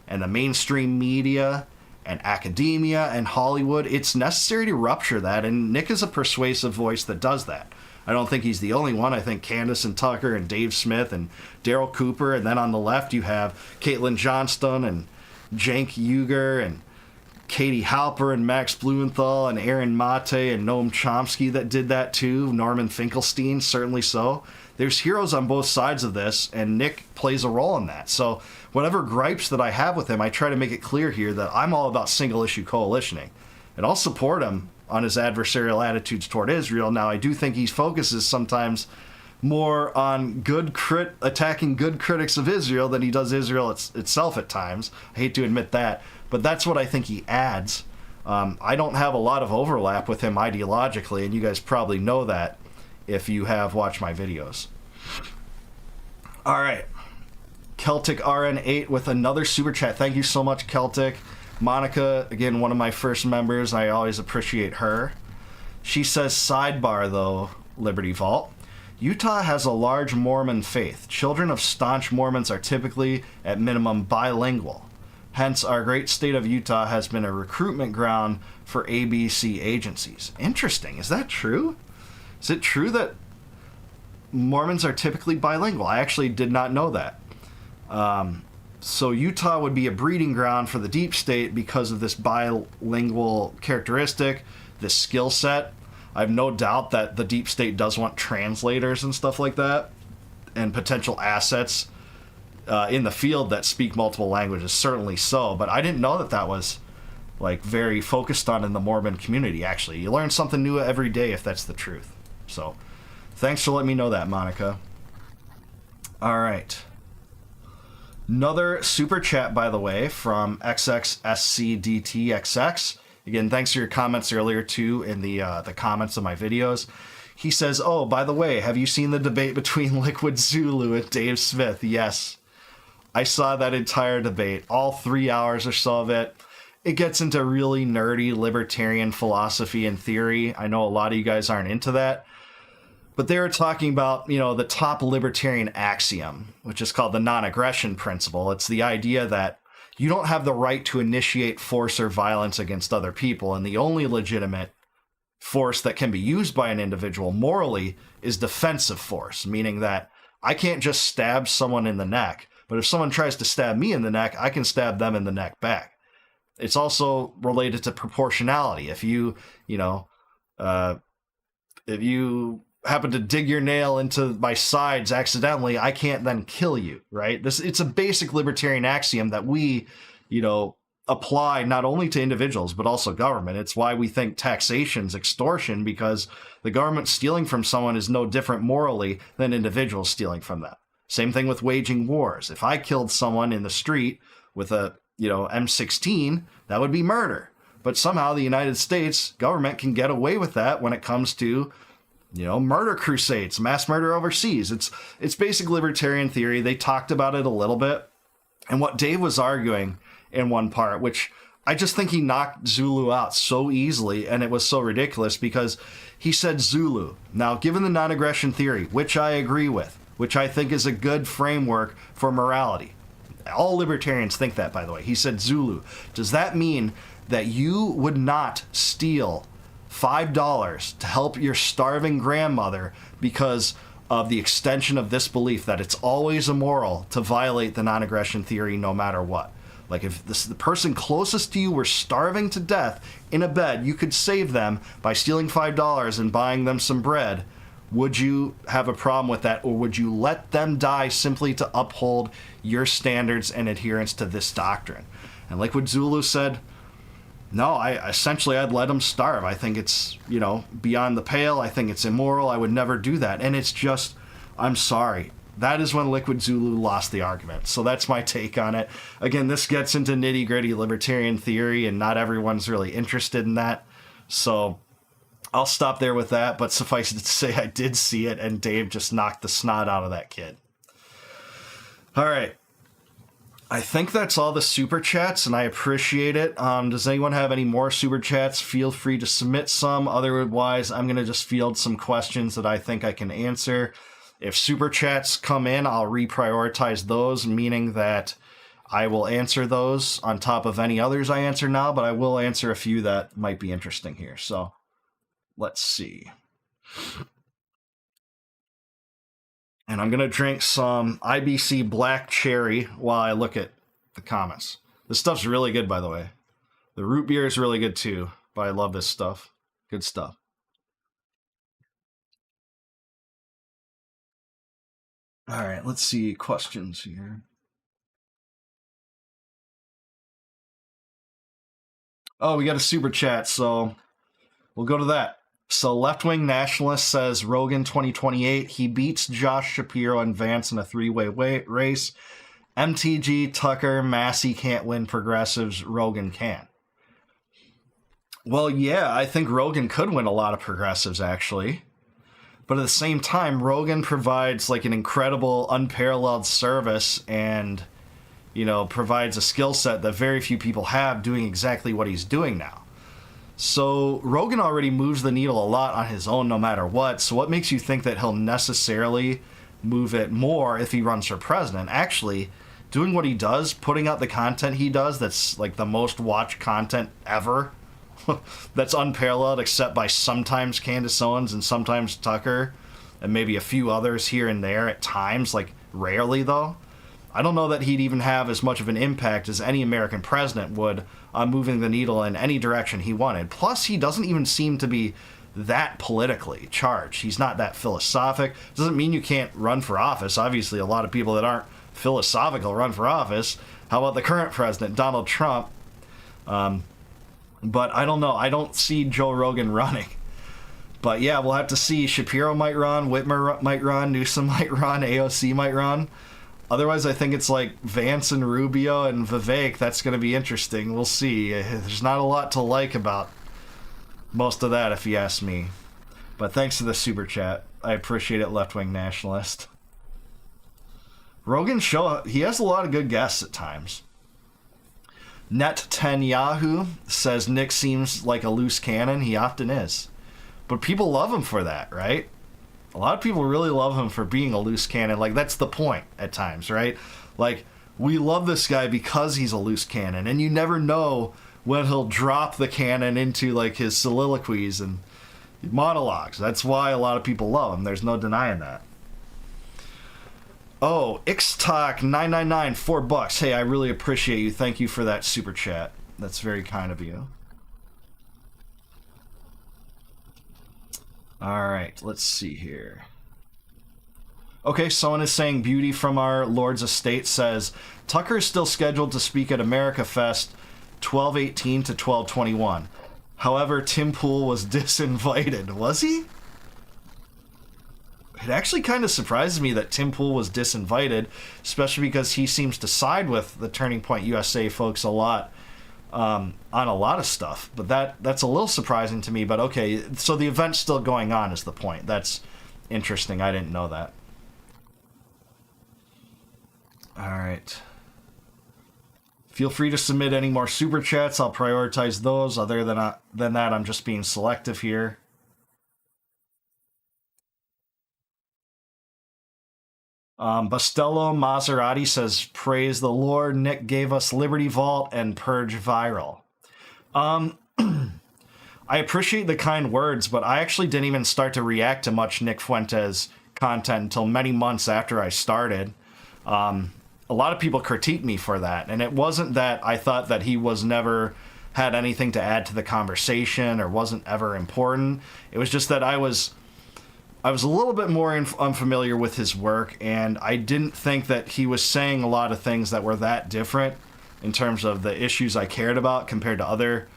[SPEAKER 1] and the mainstream media and academia and Hollywood, it's necessary to rupture that, and Nick is a persuasive voice that does that. I don't think he's the only one. I think Candace and Tucker and Dave Smith and Daryl Cooper, and then on the left you have Caitlin Johnston and Cenk Uygur and Katie Halper and Max Blumenthal and Aaron Mate and Noam Chomsky that did that too. Norman Finkelstein, certainly so. There's heroes on both sides of this, and Nick plays a role in that. So whatever gripes that I have with him, I try to make it clear here that I'm all about single-issue coalitioning. And I'll support him on his adversarial attitudes toward Israel. Now, I do think he focuses sometimes more on attacking good critics of Israel than he does Israel itself at times. I hate to admit that, but that's what I think he adds. I don't have a lot of overlap with him ideologically, and you guys probably know that if you have watched my videos. All right. Celtic RN8 with another super chat. Thank you so much, Celtic. Monica, again, one of my first members. I always appreciate her. She says, sidebar, though, Liberty Vault. Utah has a large Mormon faith. Children of staunch Mormons are typically, at minimum, bilingual. Hence, our great state of Utah has been a recruitment ground for ABC agencies. Interesting. Is that true? Is it true that Mormons are typically bilingual? I actually did not know that. So Utah would be a breeding ground for the deep state because of this bilingual characteristic, this skill set. I have no doubt that the deep state does want translators and stuff like that, and potential assets in the field that speak multiple languages, certainly so. But I didn't know that that was like very focused on in the Mormon community. Actually, you learn something new every day if that's the truth. So thanks for letting me know that, Monica. All right. Another super chat, by the way, from XXSCDTXX. Again, thanks for your comments earlier, too, in the comments of my videos. He says, oh, by the way, have you seen the debate between Liquid Zulu and Dave Smith? Yes. I saw that entire debate, all 3 hours or so of it. It gets into really nerdy libertarian philosophy and theory. I know a lot of you guys aren't into that. But they were talking about, you know, the top libertarian axiom, which is called the non-aggression principle. It's the idea that you don't have the right to initiate force or violence against other people, and the only legitimate force that can be used by an individual morally is defensive force, meaning that I can't just stab someone in the neck, but if someone tries to stab me in the neck, I can stab them in the neck back. It's also related to proportionality. If you happen to dig your nail into my sides accidentally, I can't then kill you, right? It's a basic libertarian axiom that we, apply not only to individuals, but also government. It's why we think taxation's extortion, because the government stealing from someone is no different morally than individuals stealing from them. Same thing with waging wars. If I killed someone in the street with a, M16, that would be murder. But somehow the United States government can get away with that when it comes to murder crusades, mass murder overseas. It's basic libertarian theory. They talked about it a little bit. And what Dave was arguing in one part, which I just think he knocked Zulu out so easily, and it was so ridiculous because he said Zulu. Now, given the non-aggression theory, which I agree with, which I think is a good framework for morality. All libertarians think that, by the way. He said Zulu. Does that mean that you would not steal $5 to help your starving grandmother because of the extension of this belief that it's always immoral to violate the non-aggression theory no matter what? Like if the person closest to you were starving to death in a bed, you could save them by stealing $5 and buying them some bread. Would you have a problem with that, or would you let them die simply to uphold your standards and adherence to this doctrine? And Liquid Zulu said, no, I'd let them starve. I think it's, beyond the pale. I think it's immoral. I would never do that. And it's just, I'm sorry. That is when Liquid Zulu lost the argument. So that's my take on it. Again, this gets into nitty-gritty libertarian theory, and not everyone's really interested in that. So I'll stop there with that, but suffice it to say I did see it, and Dave just knocked the snot out of that kid. All right. I think that's all the super chats, and I appreciate it. Does anyone have any more super chats? Feel free to submit some. Otherwise, I'm going to just field some questions that I think I can answer. If super chats come in, I'll reprioritize those, meaning that I will answer those on top of any others I answer now, but I will answer a few that might be interesting here. So let's see. And I'm going to drink some IBC Black Cherry while I look at the comments. This stuff's really good, by the way. The root beer is really good, too. But I love this stuff. Good stuff. All right, let's see questions here. Oh, we got a super chat, so we'll go to that. So Left-Wing Nationalist says Rogan 2028. He beats Josh Shapiro and Vance in a three-way race. MTG, Tucker, Massey can't win progressives. Rogan can. Well, yeah, I think Rogan could win a lot of progressives, actually. But at the same time, Rogan provides like an incredible, unparalleled service and, provides a skill set that very few people have doing exactly what he's doing now. So Rogan already moves the needle a lot on his own no matter what. So what makes you think that he'll necessarily move it more if he runs for president? Actually, doing what he does, putting out the content he does, that's like the most watched content ever, that's unparalleled except by sometimes Candace Owens and sometimes Tucker and maybe a few others here and there at times, like rarely though. I don't know that he'd even have as much of an impact as any American president would on moving the needle in any direction he wanted. Plus, he doesn't even seem to be that politically charged. He's not that philosophic. Doesn't mean you can't run for office. Obviously, a lot of people that aren't philosophical run for office. How about the current president, Donald Trump? But I don't know. I don't see Joe Rogan running. But yeah, we'll have to see. Shapiro might run, Whitmer might run, Newsom might run, AOC might run. Otherwise, I think it's like Vance and Rubio and Vivek. That's going to be interesting. We'll see. There's not a lot to like about most of that, if you ask me. But thanks for the super chat. I appreciate it, left-wing nationalist. Rogan's show, he has a lot of good guests at times. Netanyahu says Nick seems like a loose cannon. He often is. But people love him for that, right? A lot of people really love him for being a loose cannon. Like, that's the point at times, right? Like, we love this guy because he's a loose cannon. And you never know when he'll drop the cannon into, like, his soliloquies and monologues. That's why a lot of people love him. There's no denying that. Oh, Xtalk999, $4. Hey, I really appreciate you. Thank you for that super chat. That's very kind of you. All right, let's see here. Okay, someone is saying Beauty from our Lord's Estate says Tucker is still scheduled to speak at America Fest 12/18 to 12/21. However, Tim Pool was disinvited. Was he? It actually kind of surprises me that Tim Pool was disinvited, especially because he seems to side with the Turning Point USA folks a lot. On a lot of stuff, but that's a little surprising to me. But okay, so the event's still going on is the point. That's interesting. I didn't know that. All right. Feel free to submit any more super chats. I'll prioritize those. Other than that, I'm just being selective here. Bastello Maserati says, praise the Lord, Nick gave us Liberty Vault and Purge Viral. I appreciate the kind words, but I actually didn't even start to react to much Nick Fuentes content until many months after I started. A lot of people critiqued me for that, and it wasn't that I thought that he was never had anything to add to the conversation or wasn't ever important. It was just that I was a little bit more unfamiliar with his work, and I didn't think that he was saying a lot of things that were that different in terms of the issues I cared about compared to other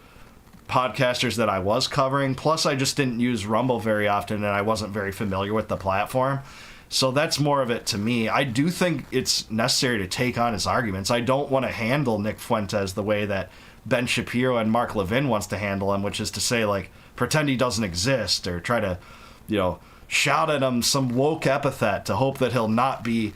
[SPEAKER 1] podcasters that I was covering. Plus, I just didn't use Rumble very often, and I wasn't very familiar with the platform. So that's more of it to me. I do think it's necessary to take on his arguments. I don't want to handle Nick Fuentes the way that Ben Shapiro and Mark Levin wants to handle him, which is to say, like, pretend he doesn't exist or try to, shout at him some woke epithet to hope that he'll not be,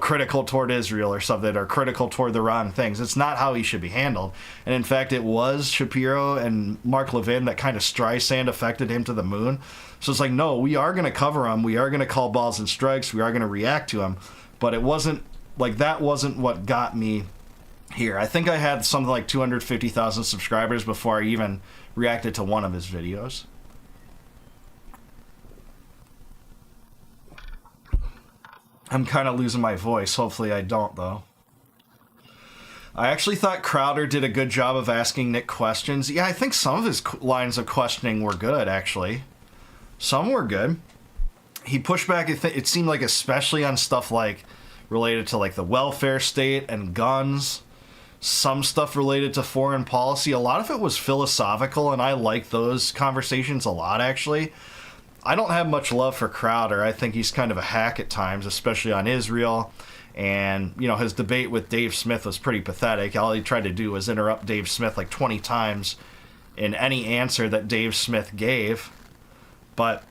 [SPEAKER 1] critical toward Israel or something, or critical toward the wrong things. It's not how he should be handled. And in fact, it was Shapiro and Mark Levin that kind of Streisand affected him to the moon. So it's like, no, we are going to cover him. We are going to call balls and strikes. We are going to react to him. But it wasn't, that wasn't what got me here. I think I had something like 250,000 subscribers before I even reacted to one of his videos. I'm kind of losing my voice. Hopefully I don't, though. I actually thought Crowder did a good job of asking Nick questions. Yeah, I think some of his lines of questioning were good, actually. Some were good. He pushed back, it seemed like, especially on stuff like related to like the welfare state and guns. Some stuff related to foreign policy. A lot of it was philosophical, and I like those conversations a lot, actually. I don't have much love for Crowder. I think he's kind of a hack at times, especially on Israel. And, his debate with Dave Smith was pretty pathetic. All he tried to do was interrupt Dave Smith like 20 times in any answer that Dave Smith gave. But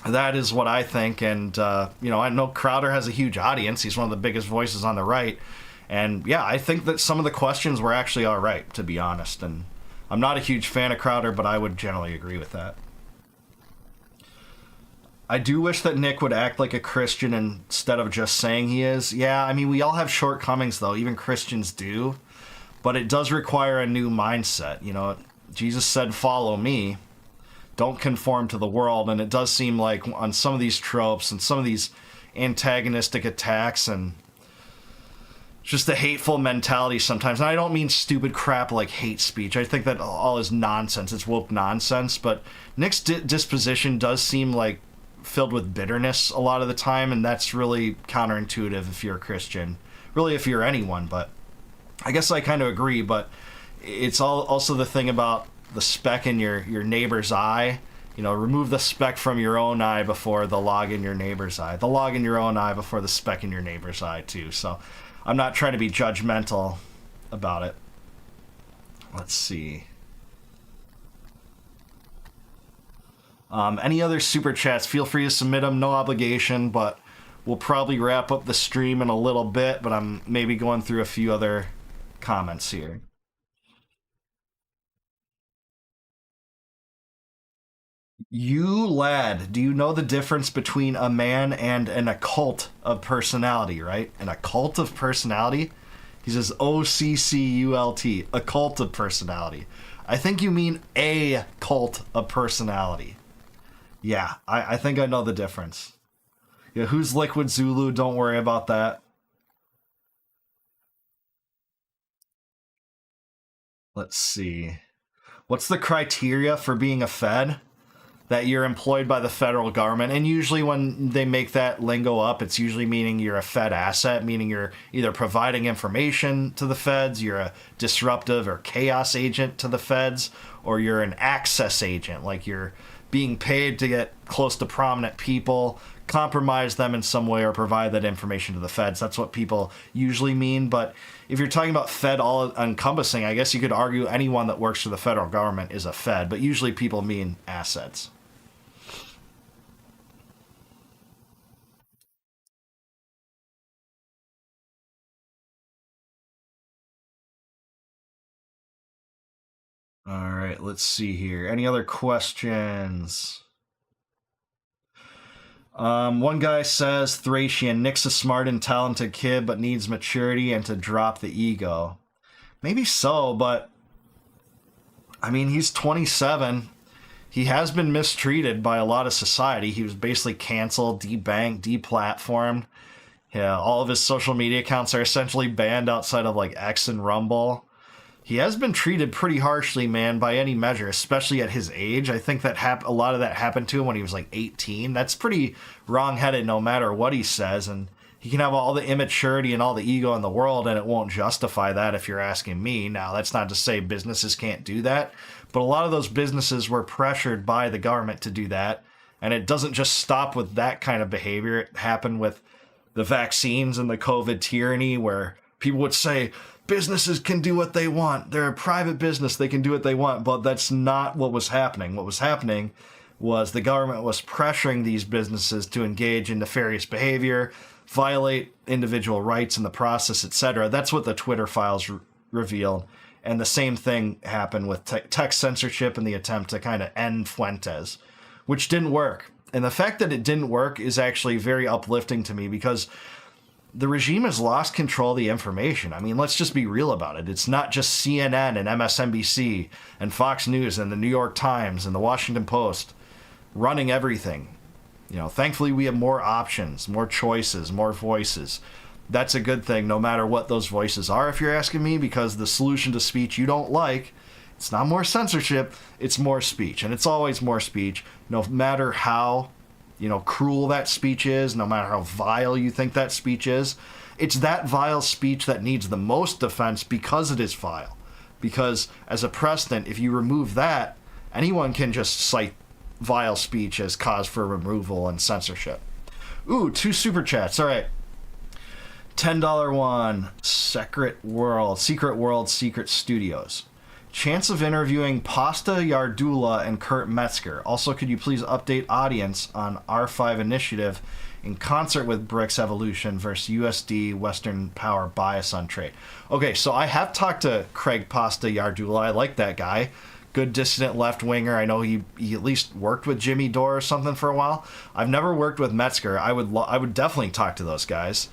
[SPEAKER 1] that is what I think. And, I know Crowder has a huge audience. He's one of the biggest voices on the right. And, yeah, I think that some of the questions were actually all right, to be honest. And I'm not a huge fan of Crowder, but I would generally agree with that. I do wish that Nick would act like a Christian instead of just saying he is. Yeah, I mean, we all have shortcomings, though. Even Christians do. But it does require a new mindset. You know, Jesus said, follow me. Don't conform to the world. And it does seem like on some of these tropes and some of these antagonistic attacks and just the hateful mentality sometimes. And I don't mean stupid crap like hate speech. I think that all is nonsense. It's woke nonsense. But Nick's disposition does seem like filled with bitterness a lot of the time, and that's really counterintuitive if you're a Christian. Really, if you're anyone, but I guess I kind of agree. But it's also the thing about the speck in your neighbor's eye. You know, remove the speck from your own eye before the log in your neighbor's eye. The log in your own eye before the speck in your neighbor's eye, too. So I'm not trying to be judgmental about it. Let's see. Any other super chats, feel free to submit them. No obligation, but we'll probably wrap up the stream in a little bit, but I'm maybe going through a few other comments here. You lad, do you know the difference between a man and an occult of personality, right? An occult of personality? He says OCCULT, occult of personality. I think you mean a cult of personality. Yeah, I think I know the difference. Yeah, who's Liquid Zulu? Don't worry about that. Let's see. What's the criteria for being a Fed? That you're employed by the federal government. And usually when they make that lingo up, it's usually meaning you're a Fed asset, meaning you're either providing information to the feds, you're a disruptive or chaos agent to the feds, or you're an access agent, like you're being paid to get close to prominent people, compromise them in some way, or provide that information to the feds. That's what people usually mean. But if you're talking about Fed all-encompassing, I guess you could argue anyone that works for the federal government is a Fed, but usually people mean assets. All right, let's see here. Any other questions? One guy says, Thracian, Nick's a smart and talented kid, but needs maturity and to drop the ego. Maybe so, but I mean, he's 27. He has been mistreated by a lot of society. He was basically canceled, debanked, deplatformed. Yeah, all of his social media accounts are essentially banned outside of like X and Rumble. He has been treated pretty harshly, man, by any measure, especially at his age. I think that a lot of that happened to him when he was like 18. That's pretty wrong-headed no matter what he says, and he can have all the immaturity and all the ego in the world, and it won't justify that if you're asking me. Now, that's not to say businesses can't do that, but a lot of those businesses were pressured by the government to do that, and it doesn't just stop with that kind of behavior. It happened with the vaccines and the COVID tyranny, where people would say, businesses can do what they want. They're a private business. They can do what they want. But that's not what was happening. What was happening was the government was pressuring these businesses to engage in nefarious behavior, violate individual rights in the process, etc. That's what the Twitter files revealed. And the same thing happened with tech censorship and the attempt to kind of end Fuentes, which didn't work. And the fact that it didn't work is actually very uplifting to me, because the regime has lost control of the information. I mean, let's just be real about it. It's not just CNN and MSNBC and Fox News and the New York Times and the Washington Post running everything. You know, thankfully we have more options, more choices, more voices. That's a good thing, no matter what those voices are, if you're asking me, because the solution to speech you don't like, it's not more censorship, it's more speech. And it's always more speech, no matter how cruel that speech is, no matter how vile you think that speech is. It's that vile speech that needs the most defense because it is vile. Because as a precedent, if you remove that, anyone can just cite vile speech as cause for removal and censorship. Ooh, 2 super chats. All right. $10 one. Secret World, Secret Studios. Chance of interviewing Pasta Yardula and Kurt Metzger. Also, could you please update audience on R5 Initiative in concert with BRICS evolution versus USD Western power bias on trade. Okay, so I have talked to Craig Pasta Yardula. I like that guy. Good dissident left winger. I know he at least worked with Jimmy Dore or something for a while. I've never worked with Metzger. I would definitely talk to those guys.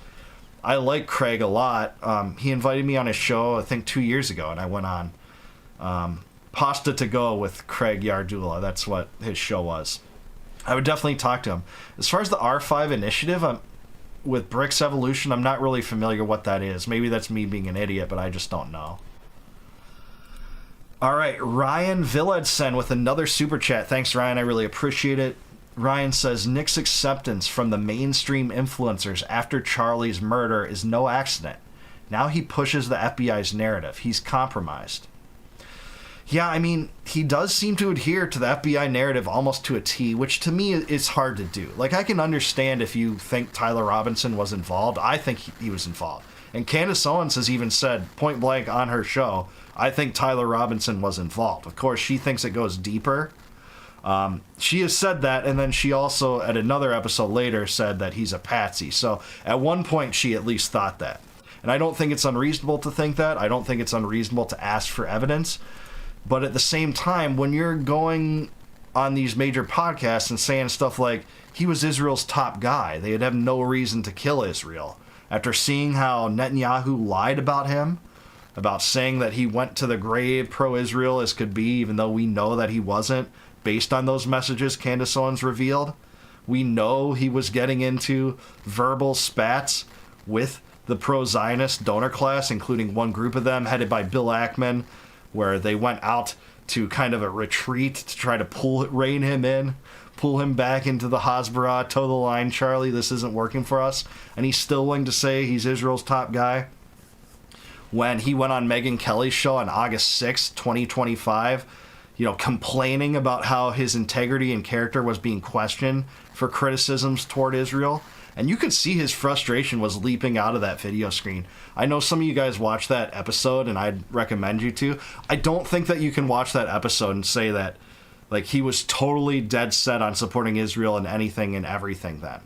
[SPEAKER 1] I like Craig a lot. He invited me on his show, I think 2 years ago, and I went on Pasta to Go with Craig Yardula. That's what his show was. I would definitely talk to him. As far as the R5 initiative, with BRICS Evolution, I'm not really familiar what that is. Maybe that's me being an idiot, but I just don't know. All right, Ryan Villadsen with another super chat. Thanks, Ryan. I really appreciate it. Ryan says, Nick's acceptance from the mainstream influencers after Charlie's murder is no accident. Now he pushes the FBI's narrative. He's compromised. Yeah, I mean, he does seem to adhere to the FBI narrative almost to a T, which to me is hard to do. Like, I can understand if you think Tyler Robinson was involved. I think he was involved. And Candace Owens has even said, point blank on her show, I think Tyler Robinson was involved. Of course, she thinks it goes deeper. She has said that, and then she also, at another episode later, said that he's a patsy. So at one point, she at least thought that. And I don't think it's unreasonable to think that. I don't think it's unreasonable to ask for evidence. But at the same time, when you're going on these major podcasts and saying stuff like, he was Israel's top guy, they'd have no reason to kill Israel. After seeing how Netanyahu lied about him, about saying that he went to the grave pro-Israel as could be, even though we know that he wasn't, based on those messages Candace Owens revealed. We know he was getting into verbal spats with the pro-Zionist donor class, including one group of them headed by Bill Ackman, where they went out to kind of a retreat to try to rein him in, pull him back into the Hasbara, toe the line, Charlie, this isn't working for us. And he's still willing to say he's Israel's top guy. When he went on Megyn Kelly's show on August 6th, 2025, complaining about how his integrity and character was being questioned for criticisms toward Israel. And you could see his frustration was leaping out of that video screen. I know some of you guys watched that episode, and I'd recommend you to. I don't think that you can watch that episode and say that, like, he was totally dead set on supporting Israel and anything and everything then.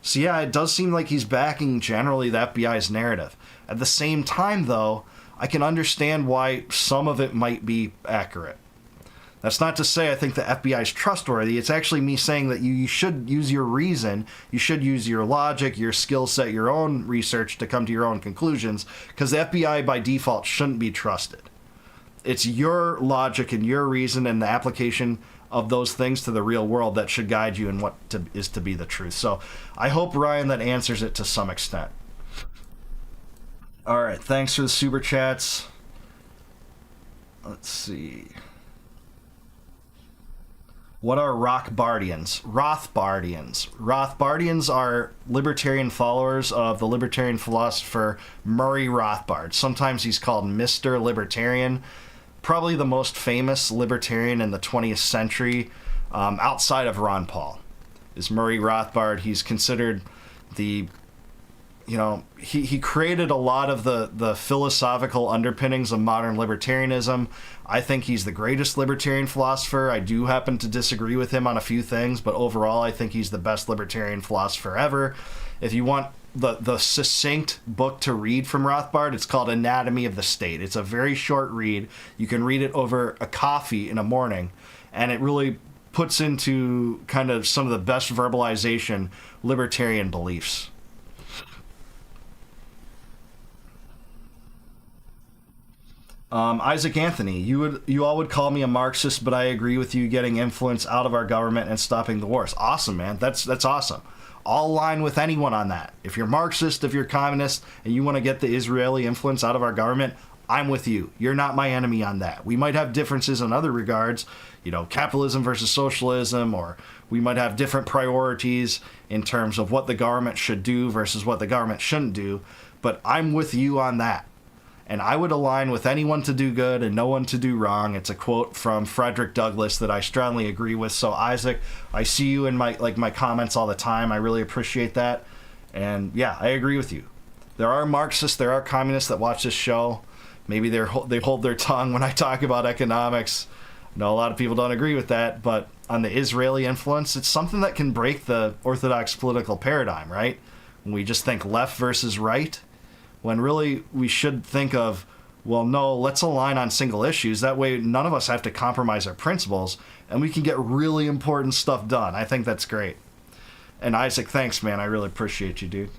[SPEAKER 1] So yeah, it does seem like he's backing generally the FBI's narrative. At the same time, though, I can understand why some of it might be accurate. That's not to say I think the FBI is trustworthy. It's actually me saying that you should use your reason, you should use your logic, your skill set, your own research to come to your own conclusions, because the FBI by default shouldn't be trusted. It's your logic and your reason and the application of those things to the real world that should guide you in what is to be the truth. So I hope, Ryan, that answers it to some extent. All right, thanks for the super chats. Let's see. What are Rothbardians? Rothbardians are libertarian followers of the libertarian philosopher Murray Rothbard. Sometimes he's called Mr. Libertarian. Probably the most famous libertarian in the 20th century, outside of Ron Paul, is Murray Rothbard. He's considered the, he created a lot of the philosophical underpinnings of modern libertarianism. I think he's the greatest libertarian philosopher. I do happen to disagree with him on a few things, but overall I think he's the best libertarian philosopher ever. If you want the succinct book to read from Rothbard, it's called Anatomy of the State. It's a very short read. You can read it over a coffee in a morning, and it really puts into kind of some of the best verbalization libertarian beliefs. Isaac Anthony, you all would call me a Marxist, but I agree with you getting influence out of our government and stopping the wars. Awesome, man. That's awesome. I'll align with anyone on that. If you're Marxist, if you're communist, and you want to get the Israeli influence out of our government, I'm with you. You're not my enemy on that. We might have differences in other regards, capitalism versus socialism, or we might have different priorities in terms of what the government should do versus what the government shouldn't do, but I'm with you on that. And I would align with anyone to do good and no one to do wrong. It's a quote from Frederick Douglass that I strongly agree with. So Isaac, I see you in my comments all the time. I really appreciate that. And yeah, I agree with you. There are Marxists, there are communists that watch this show. Maybe they hold their tongue when I talk about economics. I know a lot of people don't agree with that, but on the Israeli influence, it's something that can break the orthodox political paradigm, right? When we just think left versus right, when really we should think of, well, no, let's align on single issues. That way none of us have to compromise our principles and we can get really important stuff done. I think that's great. And Isaac, thanks, man. I really appreciate you, dude.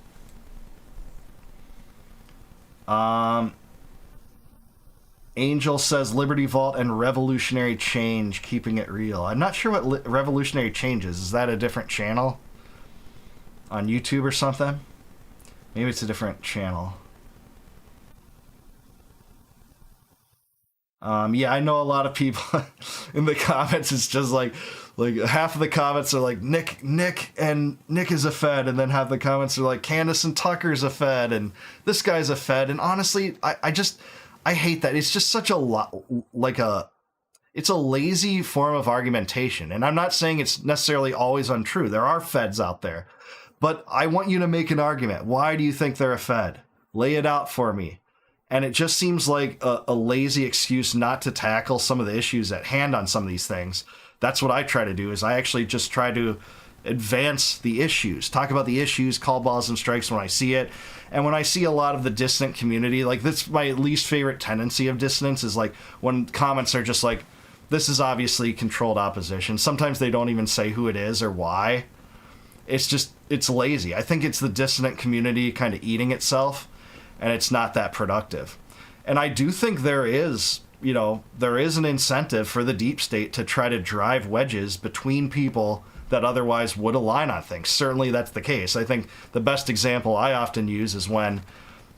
[SPEAKER 1] Angel says Liberty Vault and Revolutionary Change, keeping it real. I'm not sure what Revolutionary Change is. Is that a different channel on YouTube or something? Maybe it's a different channel. Yeah, I know a lot of people in the comments. It's just like half of the comments are like Nick is a Fed, and then half the comments are like Candace and Tucker's a Fed, and this guy's a Fed. And honestly, I hate that. It's just such it's a lazy form of argumentation. And I'm not saying it's necessarily always untrue. There are Feds out there, but I want you to make an argument. Why do you think they're a Fed? Lay it out for me. And it just seems like a lazy excuse not to tackle some of the issues at hand on some of these things. That's what I try to do, is I actually just try to advance the issues, talk about the issues, call balls and strikes when I see it. And when I see a lot of the dissident community, like, that's my least favorite tendency of dissonance, is like when comments are just like, this is obviously controlled opposition. Sometimes they don't even say who it is or why. It's lazy. I think it's the dissident community kind of eating itself, and it's not that productive. And I do think there is an incentive for the deep state to try to drive wedges between people that otherwise would align on things. Certainly that's the case. I think the best example I often use is when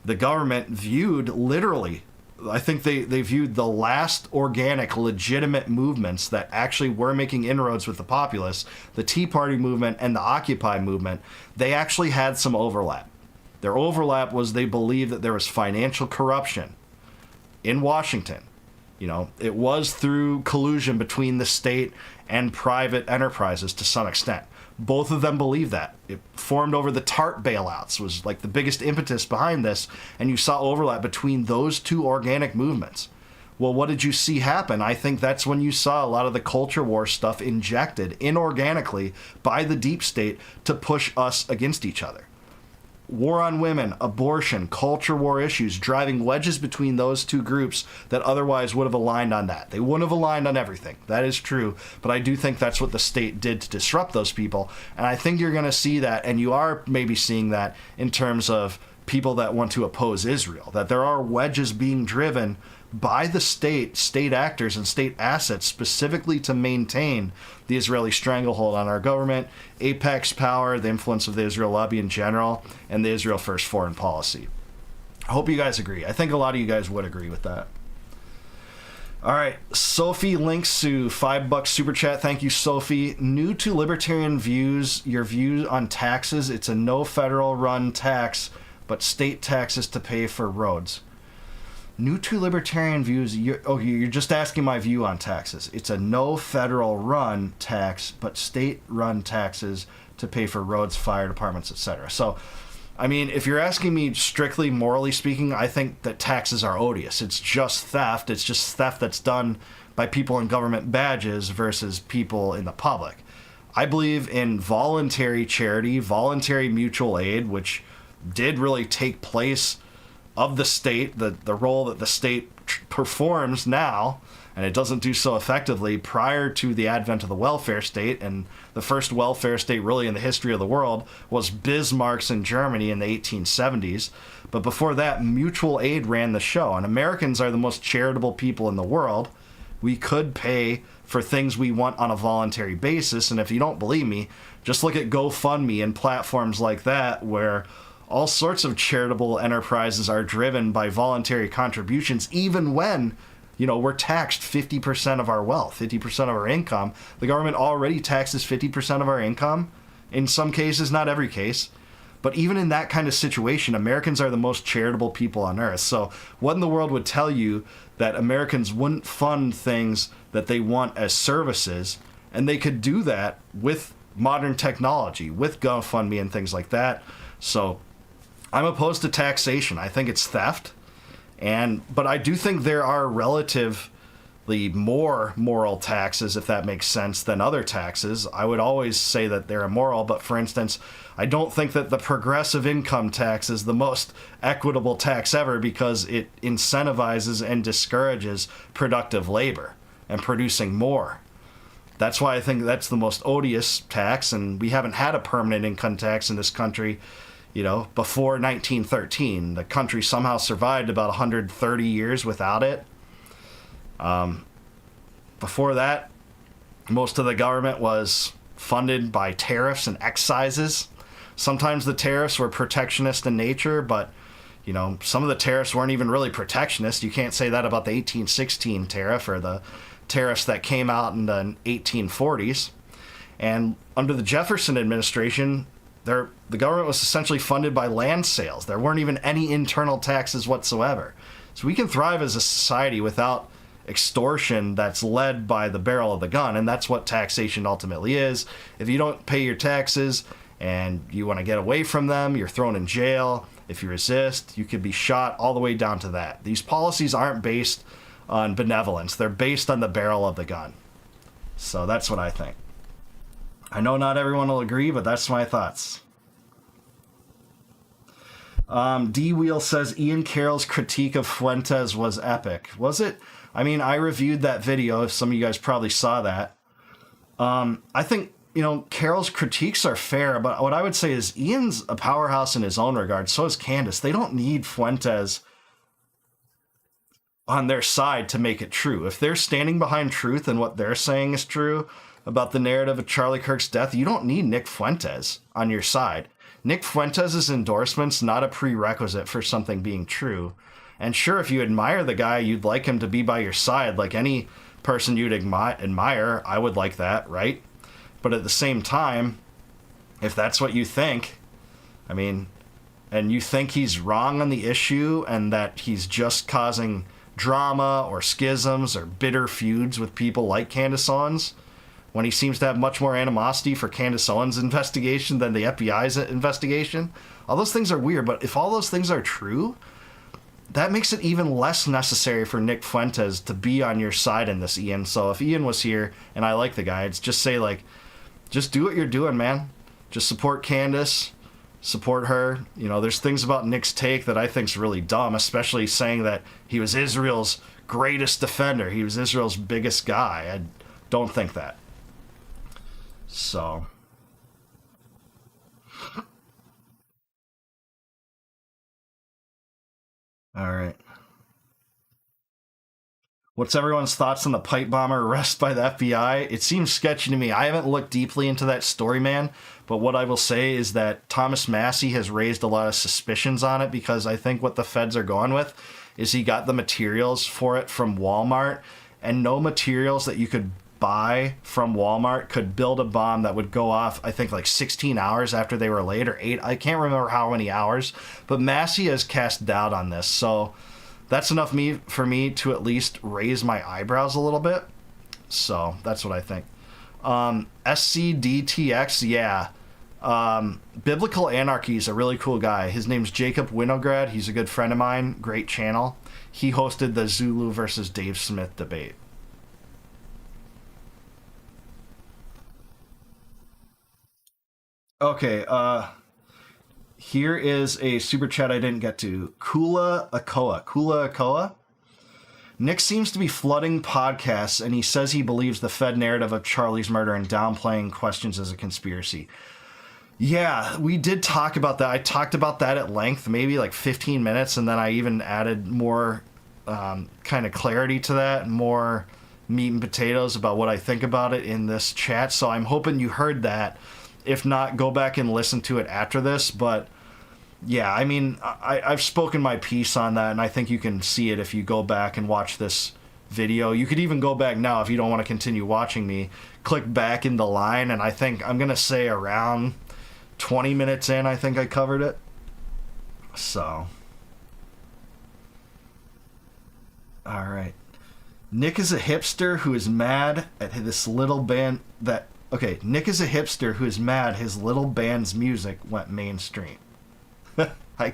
[SPEAKER 1] the government viewed, literally, I think they viewed the last organic, legitimate movements that actually were making inroads with the populace, the Tea Party movement and the Occupy movement. They actually had some overlap. Their overlap was they believed that there was financial corruption in Washington. It was through collusion between the state and private enterprises to some extent. Both of them believed that. It formed over the TARP bailouts, was like the biggest impetus behind this, and you saw overlap between those two organic movements. Well, what did you see happen? I think that's when you saw a lot of the culture war stuff injected inorganically by the deep state to push us against each other. War on women, abortion, culture war issues, driving wedges between those two groups that otherwise would have aligned on that. They wouldn't have aligned on everything. That is true. But I do think that's what the state did to disrupt those people. And I think you're going to see that, and you are maybe seeing that in terms of people that want to oppose Israel, that there are wedges being driven by the state actors and state assets specifically to maintain the Israeli stranglehold on our government, apex power, the influence of the Israel lobby in general, and the Israel first foreign policy. I hope you guys agree. I think a lot of you guys would agree with that. All right, Sophie Linksu, $5 super chat. Thank you, Sophie. New to libertarian views, your views on taxes. It's a no federal run tax, but state taxes to pay for roads. New to libertarian views, you're just asking my view on taxes. It's a no federal run tax, but state run taxes to pay for roads, fire departments, etc. So, I mean, if you're asking me strictly morally speaking, I think that taxes are odious. It's just theft. It's just theft that's done by people in government badges versus people in the public. I believe in voluntary charity, voluntary mutual aid, which did really take place of the state, the role that the state performs now, and it doesn't do so effectively prior to the advent of the welfare state. And the first welfare state really in the history of the world was Bismarck's in Germany in the 1870s. But before that, mutual aid ran the show, and Americans are the most charitable people in the world. We could pay for things we want on a voluntary basis, and if you don't believe me, just look at GoFundMe and platforms like that, where all sorts of charitable enterprises are driven by voluntary contributions, even when, we're taxed 50% of our wealth, 50% of our income. The government already taxes 50% of our income. In some cases, not every case. But even in that kind of situation, Americans are the most charitable people on earth. So what in the world would tell you that Americans wouldn't fund things that they want as services, and they could do that with modern technology, with GoFundMe and things like that? So I'm opposed to taxation. I think it's theft, but I do think there are relative the more moral taxes, if that makes sense, than other taxes. I would always say that they're immoral, but for instance, I don't think that the progressive income tax is the most equitable tax ever because it incentivizes and discourages productive labor and producing more. That's why I think that's the most odious tax, and we haven't had a permanent income tax in this country, before 1913. The country somehow survived about 130 years without it. Before that, most of the government was funded by tariffs and excises. Sometimes the tariffs were protectionist in nature, but some of the tariffs weren't even really protectionist. You can't say that about the 1816 tariff or the tariffs that came out in the 1840s. And under the Jefferson administration, the government was essentially funded by land sales. There weren't even any internal taxes whatsoever. So we can thrive as a society without extortion that's led by the barrel of the gun, and that's what taxation ultimately is. If you don't pay your taxes and you want to get away from them, you're thrown in jail. If you resist, you could be shot, all the way down to that. These policies aren't based on benevolence. They're based on the barrel of the gun. So that's what I think. I know not everyone will agree, but that's my thoughts. D Wheel says Ian Carroll's critique of Fuentes was epic. Was it? I mean, I reviewed that video. Some of you guys probably saw that. I think, Carroll's critiques are fair, but what I would say is Ian's a powerhouse in his own regard. So is Candace. They don't need Fuentes on their side to make it true. If they're standing behind truth and what they're saying is true about the narrative of Charlie Kirk's death, you don't need Nick Fuentes on your side. Nick Fuentes' endorsement's not a prerequisite for something being true. And sure, if you admire the guy, you'd like him to be by your side. Like any person you'd admire, I would like that, right? But at the same time, if that's what you think, and you think he's wrong on the issue and that he's just causing drama or schisms or bitter feuds with people like Candace Owens, when he seems to have much more animosity for Candace Owens' investigation than the FBI's investigation, all those things are weird. But if all those things are true, that makes it even less necessary for Nick Fuentes to be on your side in this, Ian. So if Ian was here, and I like the guy, I'd just say, just do what you're doing, man. Just support Candace, support her. There's things about Nick's take that I think's really dumb, especially saying that he was Israel's greatest defender. He was Israel's biggest guy. I don't think that. So... all right. What's everyone's thoughts on the pipe bomber arrest by the FBI? It seems sketchy to me. I haven't looked deeply into that story, man. But what I will say is that Thomas Massie has raised a lot of suspicions on it, because I think what the feds are going with is he got the materials for it from Walmart, and no materials that you could buy from Walmart could build a bomb that would go off, I think, 16 hours after they were laid, or 8. I can't remember how many hours, but Massey has cast doubt on this. So that's enough for me to at least raise my eyebrows a little bit. So that's what I think. SCDTX, yeah. Biblical Anarchy is a really cool guy. His name's Jacob Winograd. He's a good friend of mine. Great channel. He hosted the Zulu versus Dave Smith debate. Okay, here is a super chat I didn't get to. Kula Akoa. Nick seems to be flooding podcasts, and he says he believes the Fed narrative of Charlie's murder and downplaying questions as a conspiracy. Yeah, we did talk about that. I talked about that at length, maybe 15 minutes, and then I even added more kind of clarity to that, more meat and potatoes about what I think about it in this chat. So I'm hoping you heard that. If not, go back and listen to it after this. But yeah, I've spoken my piece on that, and I think you can see it if you go back and watch this video. You could even go back now if you don't want to continue watching me. Click back in the line, and I think I'm going to say around 20 minutes in, I think I covered it. So. All right. Nick is a hipster who is mad at this little band that... Okay, Nick is a hipster who is mad his little band's music went mainstream. I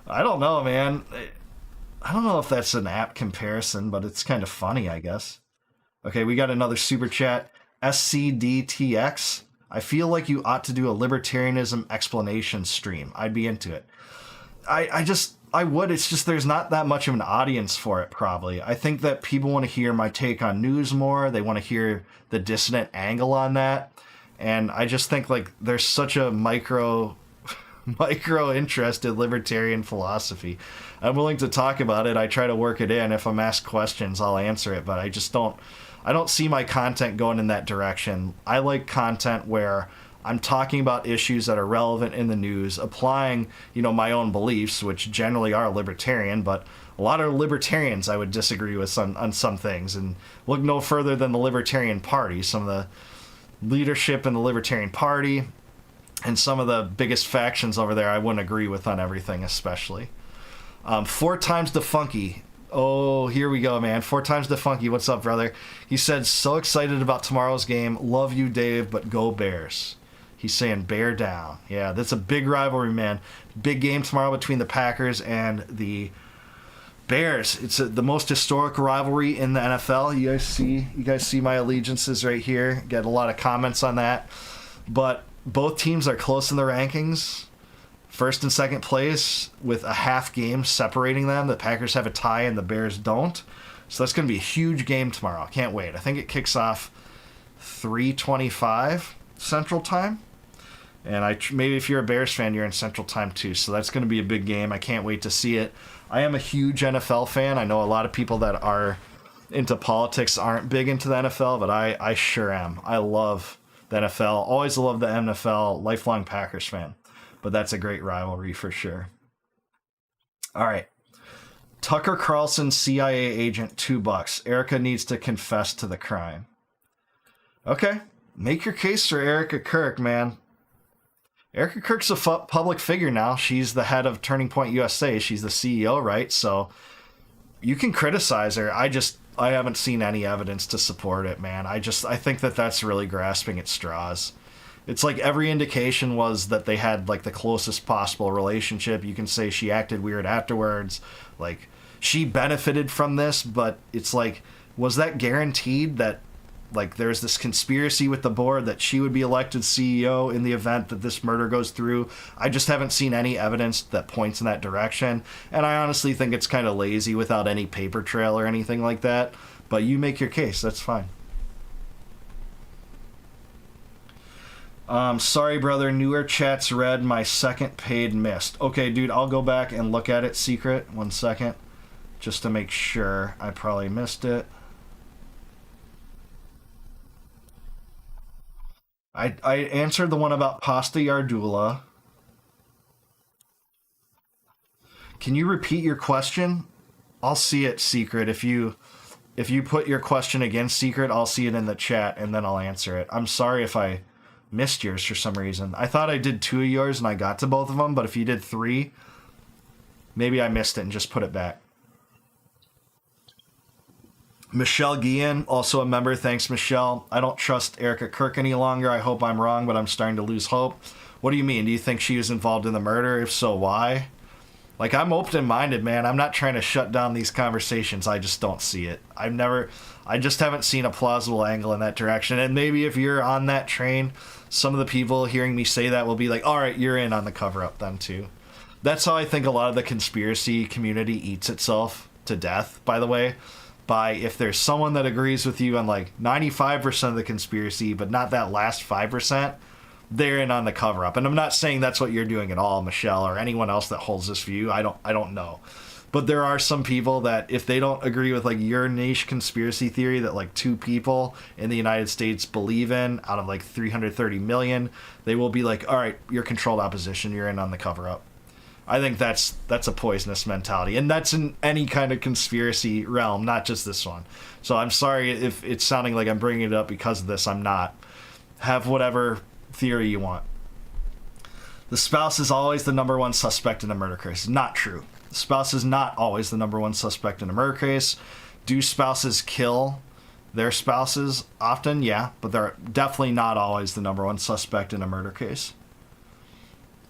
[SPEAKER 1] don't know, man. I don't know if that's an apt comparison, but it's kind of funny, I guess. Okay, we got another super chat. SCDTX. I feel like you ought to do a libertarianism explanation stream. I'd be into it. I would. It's just there's not that much of an audience for it, probably. I think that people want to hear my take on news more. They want to hear the dissident angle on that. And I just think, like, there's such a micro interest in libertarian philosophy. I'm willing to talk about it. I try to work it in. If I'm asked questions, I'll answer it. But I don't see my content going in that direction. I like content where I'm talking about issues that are relevant in the news, applying, my own beliefs, which generally are libertarian, but a lot of libertarians I would disagree with on some things. And look no further than the Libertarian Party. Some of the leadership in the Libertarian Party and some of the biggest factions over there I wouldn't agree with on everything, especially. 4 times the Funky. Oh, here we go, man. 4 times the Funky. What's up, brother? He said, so excited about tomorrow's game. Love you, Dave, but go Bears. He's saying bear down. Yeah, that's a big rivalry, man. Big game tomorrow between the Packers and the Bears. It's the most historic rivalry in the NFL. You guys see my allegiances right here. Get a lot of comments on that. But both teams are close in the rankings. First and second place with a half game separating them. The Packers have a tie and the Bears don't. So that's going to be a huge game tomorrow. Can't wait. I think it kicks off 3:25 Central Time. And maybe if you're a Bears fan, you're in Central Time too. So that's going to be a big game. I can't wait to see it. I am a huge NFL fan. I know a lot of people that are into politics aren't big into the NFL, but I sure am. I love the NFL. Always loved the NFL. Lifelong Packers fan. But that's a great rivalry for sure. All right. Tucker Carlson, CIA agent, $2. Erica needs to confess to the crime. Okay. Make your case for Erica Kirk, man. Erica Kirk's a public figure now. She's the head of Turning Point USA. She's the CEO, right? So you can criticize her. I haven't seen any evidence to support it, man. I think that that's really grasping at straws. It's like every indication was that they had like the closest possible relationship. You can say she acted weird afterwards. Like she benefited from this, but it's like, was that guaranteed that like there's this conspiracy with the board that she would be elected CEO in the event that this murder goes through? I just haven't seen any evidence that points in that direction. And I honestly think it's kind of lazy without any paper trail or anything like that. But you make your case. That's fine. Sorry, brother. Newer chats read. My second paid missed. Okay, dude, I'll go back and look at it. Secret. 1 second. Just to make sure. I probably missed it. I answered the one about Pasta Yardula. Can you repeat your question? I'll see it, Secret. If you put your question again, Secret, I'll see it in the chat and then I'll answer it. I'm sorry if I missed yours for some reason. I thought I did 2 of yours and I got to both of them, but if you did 3, maybe I missed it and just put it back. Michelle Guillen, also a member. Thanks, Michelle. I don't trust Erica Kirk any longer. I hope I'm wrong, but I'm starting to lose hope. What do you mean? Do you think she was involved in the murder? If so, why? Like, I'm open-minded, man. I'm not trying to shut down these conversations. I just don't see it. I just haven't seen a plausible angle in that direction. And maybe if you're on that train, some of the people hearing me say that will be like, all right, you're in on the cover-up then, too. That's how I think a lot of the conspiracy community eats itself to death, by the way. By if there's someone that agrees with you on like 95% of the conspiracy, but not that last 5%, they're in on the cover up. And I'm not saying that's what you're doing at all, Michelle, or anyone else that holds this view. I don't know. But there are some people that if they don't agree with like your niche conspiracy theory that like 2 people in the United States believe in out of like 330 million, they will be like, all right, you're controlled opposition. You're in on the cover up. I think that's a poisonous mentality, and that's in any kind of conspiracy realm, not just this one. So I'm sorry if it's sounding like I'm bringing it up because of this. I'm not. Have whatever theory you want. The spouse is always the number one suspect in a murder case. Not true. The spouse is not always the number one suspect in a murder case. Do spouses kill their spouses often? Yeah, but they're definitely not always the number one suspect in a murder case.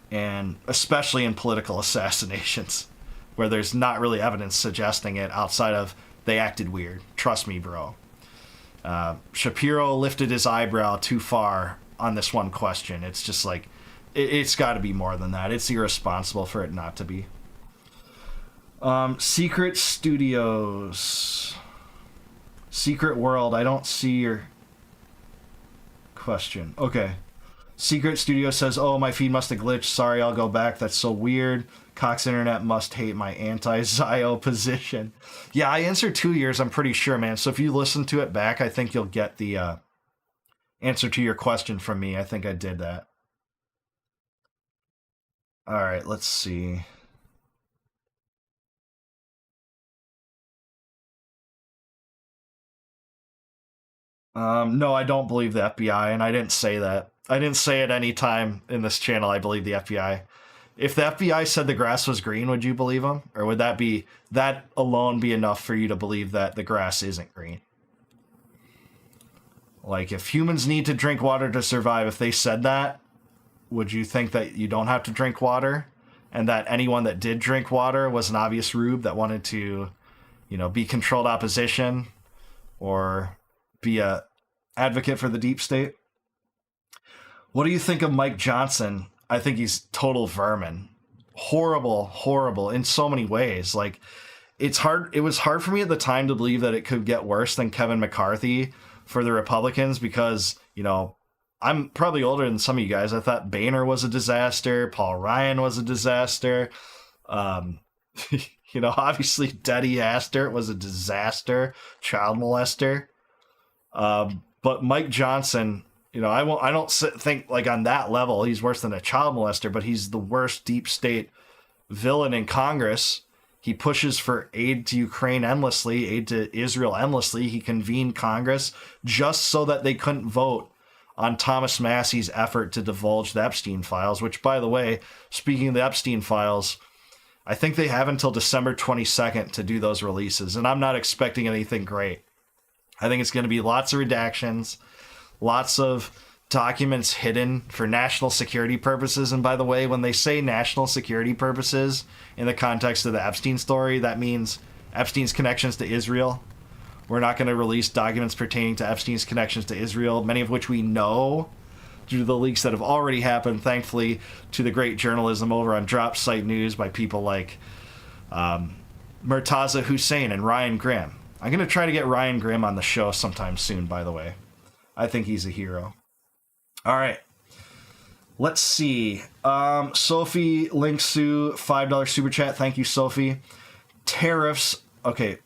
[SPEAKER 1] And especially in political assassinations. where there's not really evidence suggesting it outside of they acted weird. Trust me, bro. Shapiro lifted his eyebrow too far on this one question. It's just like, it's got to be more than that. It's irresponsible for it not to be. Secret Studios. Secret World. I don't see your question. Okay. Secret Studio says, oh, my feed must have glitched. Sorry, I'll go back. That's so weird. Cox Internet must hate my anti-Zio position. Yeah, I answered 2 years, I'm pretty sure, man. So if you listen to it back, I think you'll get the answer to your question from me. I think I did that. All right, let's see. No, I don't believe the FBI, and I didn't say that. I didn't say at any time in this channel I believe the FBI. If the FBI said the grass was green, would you believe them? Or would that alone be enough for you to believe that the grass isn't green? Like, if humans need to drink water to survive, if they said that, would you think that you don't have to drink water? And that anyone that did drink water was an obvious rube that wanted to, be controlled opposition or be a advocate for the deep state? What do you think of Mike Johnson? I think he's total vermin. Horrible in so many ways. Like, it was hard for me at the time to believe that it could get worse than Kevin McCarthy for the Republicans because, I'm probably older than some of you guys. I thought Boehner was a disaster. Paul Ryan was a disaster. Obviously Deddy Hastert was a disaster, child molester. But Mike Johnson, I don't think like on that level he's worse than a child molester, but he's the worst deep state villain in Congress. He pushes for aid to Ukraine endlessly, aid to Israel endlessly. He convened Congress just so that they couldn't vote on Thomas Massey's effort to divulge the Epstein files, which, by the way, speaking of the Epstein files, I think they have until December 22nd to do those releases, and I'm not expecting anything great. I think it's going to be lots of redactions, lots of documents hidden for national security purposes. And by the way, when they say national security purposes in the context of the Epstein story, that means Epstein's connections to Israel. We're not going to release documents pertaining to Epstein's connections to Israel, many of which we know due to the leaks that have already happened, thankfully, to the great journalism over on Drop Site News by people like Murtaza Hussein and Ryan Grimm. I'm going to try to get Ryan Grimm on the show sometime soon, by the way. I think he's a hero. All right. Let's see. Sophie Linksu, $5 super chat. Thank you, Sophie. Tariffs. Okay.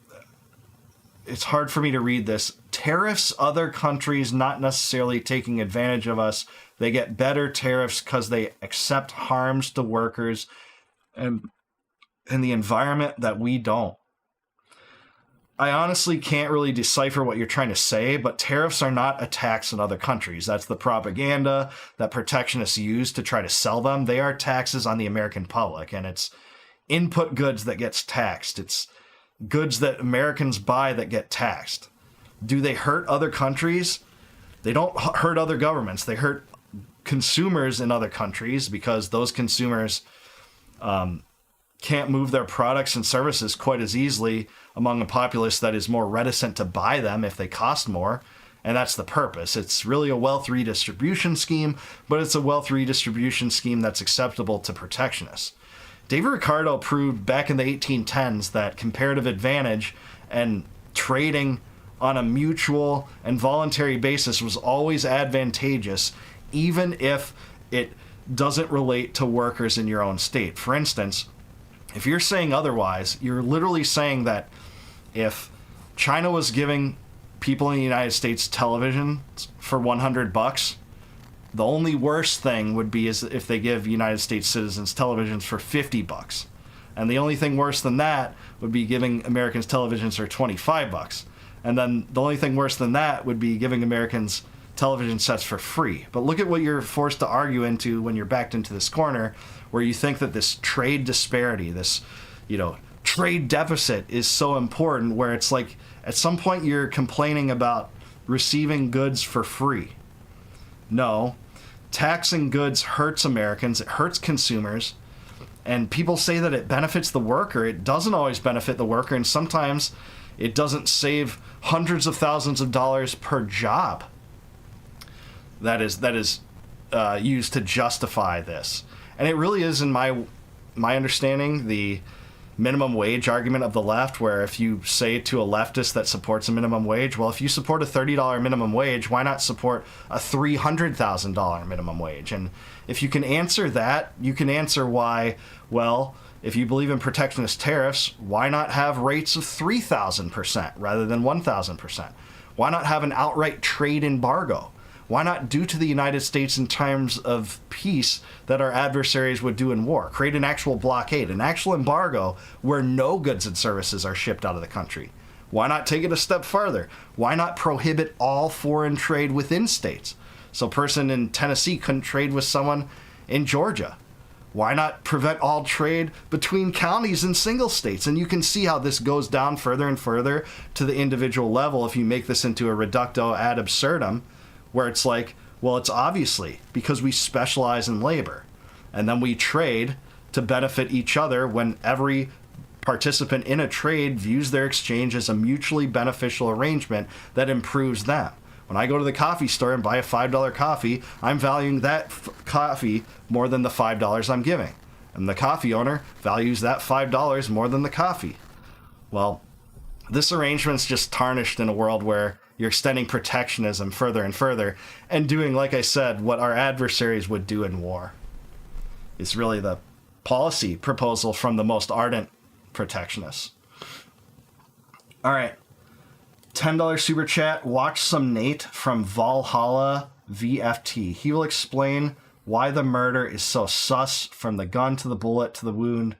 [SPEAKER 1] It's hard for me to read this. Tariffs, other countries not necessarily taking advantage of us. They get better tariffs because they accept harms to workers and in the environment that we don't. I honestly can't really decipher what you're trying to say, but tariffs are not a tax in other countries. That's the propaganda that protectionists use to try to sell them. They are taxes on the American public, and it's input goods that gets taxed. It's goods that Americans buy that get taxed. Do they hurt other countries? They don't hurt other governments. They hurt consumers in other countries because those consumers can't move their products and services quite as easily among a populace that is more reticent to buy them if they cost more. And that's the purpose. It's really a wealth redistribution scheme, but it's a wealth redistribution scheme that's acceptable to protectionists. David Ricardo proved back in the 1810s that comparative advantage and trading on a mutual and voluntary basis was always advantageous, even if it doesn't relate to workers in your own state. For instance, if you're saying otherwise, you're literally saying that if China was giving people in the United States television for $100, the only worst thing would be is if they give United States citizens televisions for $50. And the only thing worse than that would be giving Americans televisions for $25. And then the only thing worse than that would be giving Americans television sets for free. But look at what you're forced to argue into when you're backed into this corner where you think that this trade disparity, this, trade deficit is so important, where it's like at some point you're complaining about receiving goods for free. No, taxing goods hurts Americans, it hurts consumers, And people say that it benefits the worker. It doesn't always benefit the worker, and sometimes it doesn't save hundreds of thousands of dollars per job. That is used to justify this. And it really is, in my understanding, the minimum wage argument of the left, where if you say to a leftist that supports a minimum wage, well, if you support a $30 minimum wage, why not support a $300,000 minimum wage? And if you can answer that, you can answer why, well, if you believe in protectionist tariffs, why not have rates of 3,000% rather than 1,000%? Why not have an outright trade embargo? Why not do to the United States in times of peace that our adversaries would do in war? Create an actual blockade, an actual embargo where no goods and services are shipped out of the country. Why not take it a step further? Why not prohibit all foreign trade within states? So a person in Tennessee couldn't trade with someone in Georgia. Why not prevent all trade between counties and single states? And you can see how this goes down further and further to the individual level if you make this into a reducto ad absurdum, where it's like, well, it's obviously because we specialize in labor, and then we trade to benefit each other when every participant in a trade views their exchange as a mutually beneficial arrangement that improves them. When I go to the coffee store and buy a $5 coffee, I'm valuing that coffee more than the $5 I'm giving. And the coffee owner values that $5 more than the coffee. Well, this arrangement's just tarnished in a world where you're extending protectionism further and further and doing, like I said, what our adversaries would do in war. It's really the policy proposal from the most ardent protectionists. All right. $10 super chat. Watch some Nate from Valhalla VFT. He will explain why the murder is so sus, from the gun to the bullet to the wound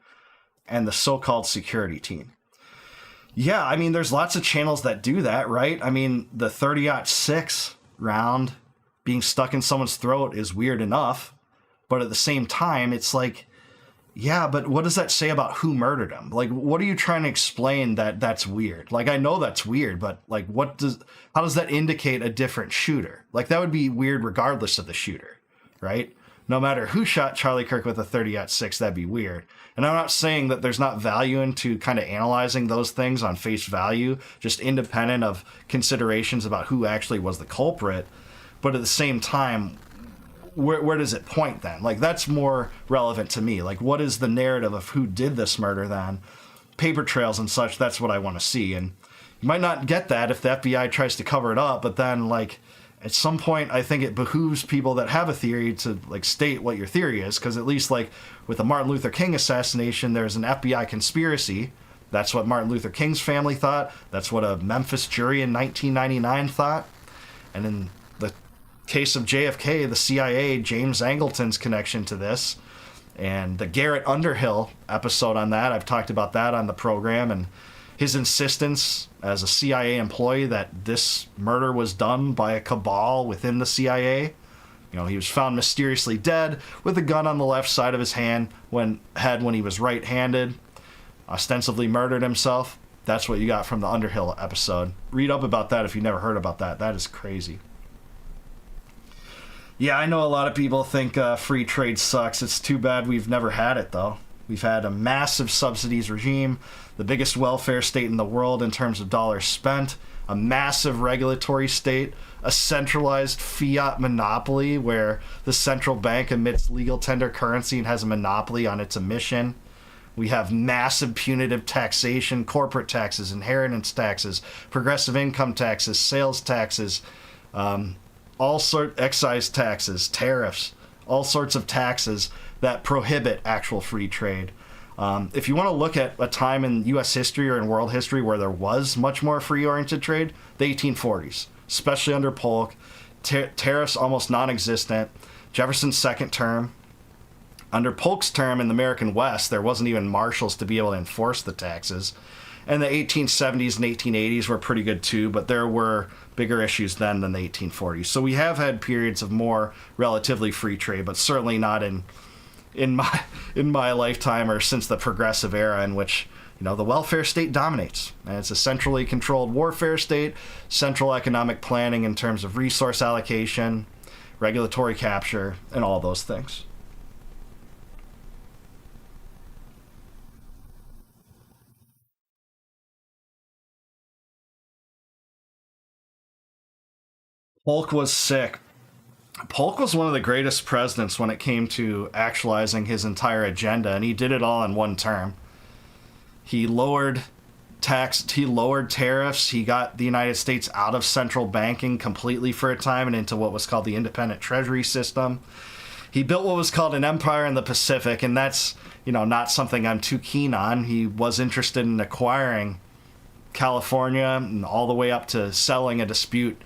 [SPEAKER 1] and the so-called security team. Yeah, I mean, there's lots of channels that do that, right? I mean, the 30-06 round being stuck in someone's throat is weird enough, but at the same time, it's like, yeah, but what does that say about who murdered him? Like, what are you trying to explain that's weird? Like, I know that's weird, but like, how does that indicate a different shooter? Like, that would be weird regardless of the shooter, right? No matter who shot Charlie Kirk with a 30-06, that'd be weird. And I'm not saying that there's not value into kind of analyzing those things on face value, just independent of considerations about who actually was the culprit. But at the same time, where does it point then? Like, that's more relevant to me. Like, what is the narrative of who did this murder then? Paper trails and such, that's what I want to see. And you might not get that if the FBI tries to cover it up, but then, like, at some point, I think it behooves people that have a theory to, like, state what your theory is, because at least, like, with the Martin Luther King assassination, there's an FBI conspiracy. That's what Martin Luther King's family thought. That's what a Memphis jury in 1999 thought. And in the case of JFK, the CIA, James Angleton's connection to this, and the Garrett Underhill episode on that, I've talked about that on the program, and his insistence as a CIA employee that this murder was done by a cabal within the CIA. You know, he was found mysteriously dead with a gun on the left side of his head when he was right-handed, ostensibly murdered himself. That's what you got from the Underhill episode. Read up about that if you never heard about that. That is crazy. Yeah, I know a lot of people think free trade sucks. It's too bad we've never had it, though. We've had a massive subsidies regime, the biggest welfare state in the world in terms of dollars spent, a massive regulatory state, a centralized fiat monopoly where the central bank emits legal tender currency and has a monopoly on its emission. We have massive punitive taxation, corporate taxes, inheritance taxes, progressive income taxes, sales taxes, excise taxes, tariffs, all sorts of taxes that prohibit actual free trade. If you want to look at a time in U.S. history or in world history where there was much more free-oriented trade, the 1840s, especially under Polk, tariffs almost non-existent. Jefferson's second term. Under Polk's term in the American West, there wasn't even marshals to be able to enforce the taxes. And the 1870s and 1880s were pretty good too, but there were bigger issues then than the 1840s. So we have had periods of more relatively free trade, but certainly not in my lifetime or since the progressive era, in which, you know, the welfare state dominates. And it's a centrally controlled warfare state, central economic planning in terms of resource allocation, regulatory capture, and all those things. Polk was sick. Polk was one of the greatest presidents when it came to actualizing his entire agenda, and he did it all in one term. He lowered he lowered tariffs, he got the United States out of central banking completely for a time and into what was called the independent treasury system. He built what was called an empire in the Pacific, and that's, not something I'm too keen on. He was interested in acquiring California and all the way up to settling a dispute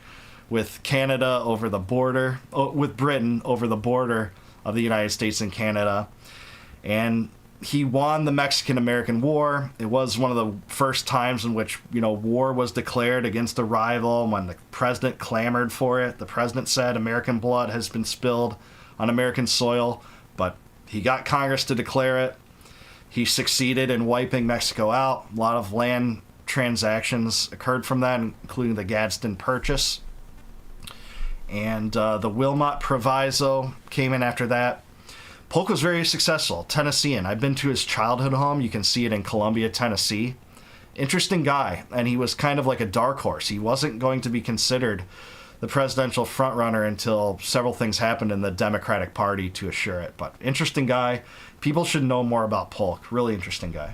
[SPEAKER 1] with Canada over the border, with Britain over the border of the United States and Canada. And he won the Mexican-American War. It was one of the first times in which, war was declared against a rival. When the president clamored for it, the president said American blood has been spilled on American soil, but he got Congress to declare it. He succeeded in wiping Mexico out. A lot of land transactions occurred from that, including the Gadsden Purchase. And the Wilmot Proviso came in after that. Polk was very successful. Tennessean. I've been to his childhood home. You can see it in Columbia, Tennessee. Interesting guy, and he was kind of like a dark horse. He wasn't going to be considered the presidential frontrunner until several things happened in the Democratic Party to assure it. But interesting guy. People should know more about Polk. Really interesting guy.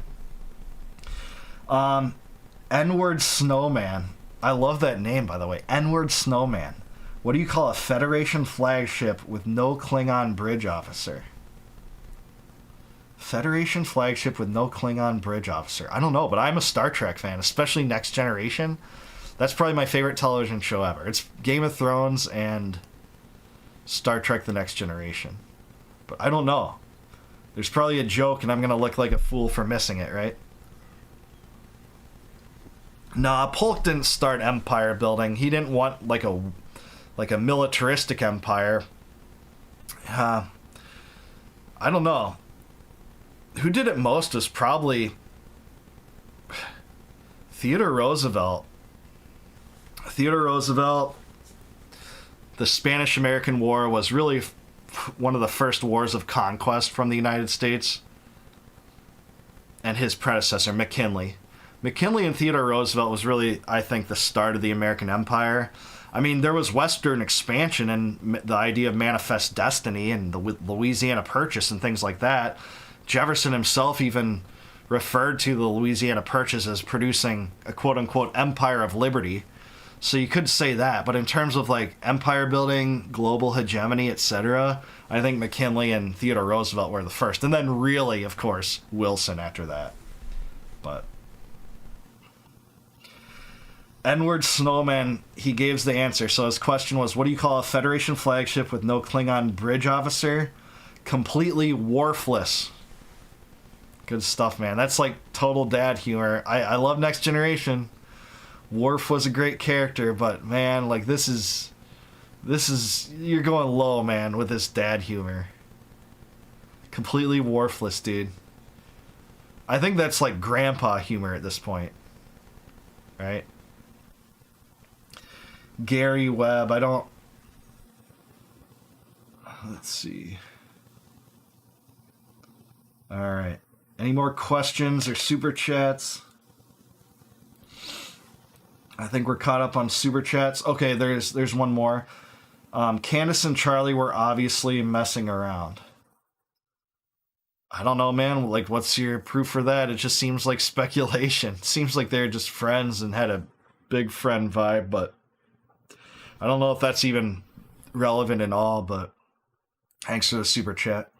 [SPEAKER 1] N-word Snowman. I love that name, by the way. N-word Snowman. What do you call a Federation flagship with no Klingon bridge officer? Federation flagship with no Klingon bridge officer. I don't know, but I'm a Star Trek fan, especially Next Generation. That's probably my favorite television show ever. It's Game of Thrones and Star Trek The Next Generation. But I don't know. There's probably a joke, and I'm going to look like a fool for missing it, right? Nah, Polk didn't start empire building. He didn't want like a militaristic empire. I don't know. Who did it most was probably Theodore Roosevelt. Theodore Roosevelt, the Spanish-American War was really one of the first wars of conquest from the United States. And his predecessor, McKinley. McKinley and Theodore Roosevelt was really, I think, the start of the American empire. I mean, there was Western expansion and the idea of manifest destiny and the Louisiana Purchase and things like that. Jefferson himself even referred to the Louisiana Purchase as producing a quote-unquote empire of liberty. So you could say that, but in terms of like empire building, global hegemony, etc., I think McKinley and Theodore Roosevelt were the first. And then really, of course, Wilson after that. But N-word Snowman, he gives the answer. So his question was, what do you call a Federation flagship with no Klingon bridge officer? Completely wharfless. Good stuff, man. That's like total dad humor. I love Next Generation. Worf was a great character, but man, like this is you're going low, man, with this dad humor. Completely Worfless, dude. I think that's like grandpa humor at this point. Right? Gary Webb, let's see. All right. Any more questions or super chats? I think we're caught up on super chats. Okay, there's one more. Candace and Charlie were obviously messing around. I don't know, man. Like, what's your proof for that? It just seems like speculation. Seems like they're just friends and had a big friend vibe, but I don't know if that's even relevant at all, but thanks for the super chat.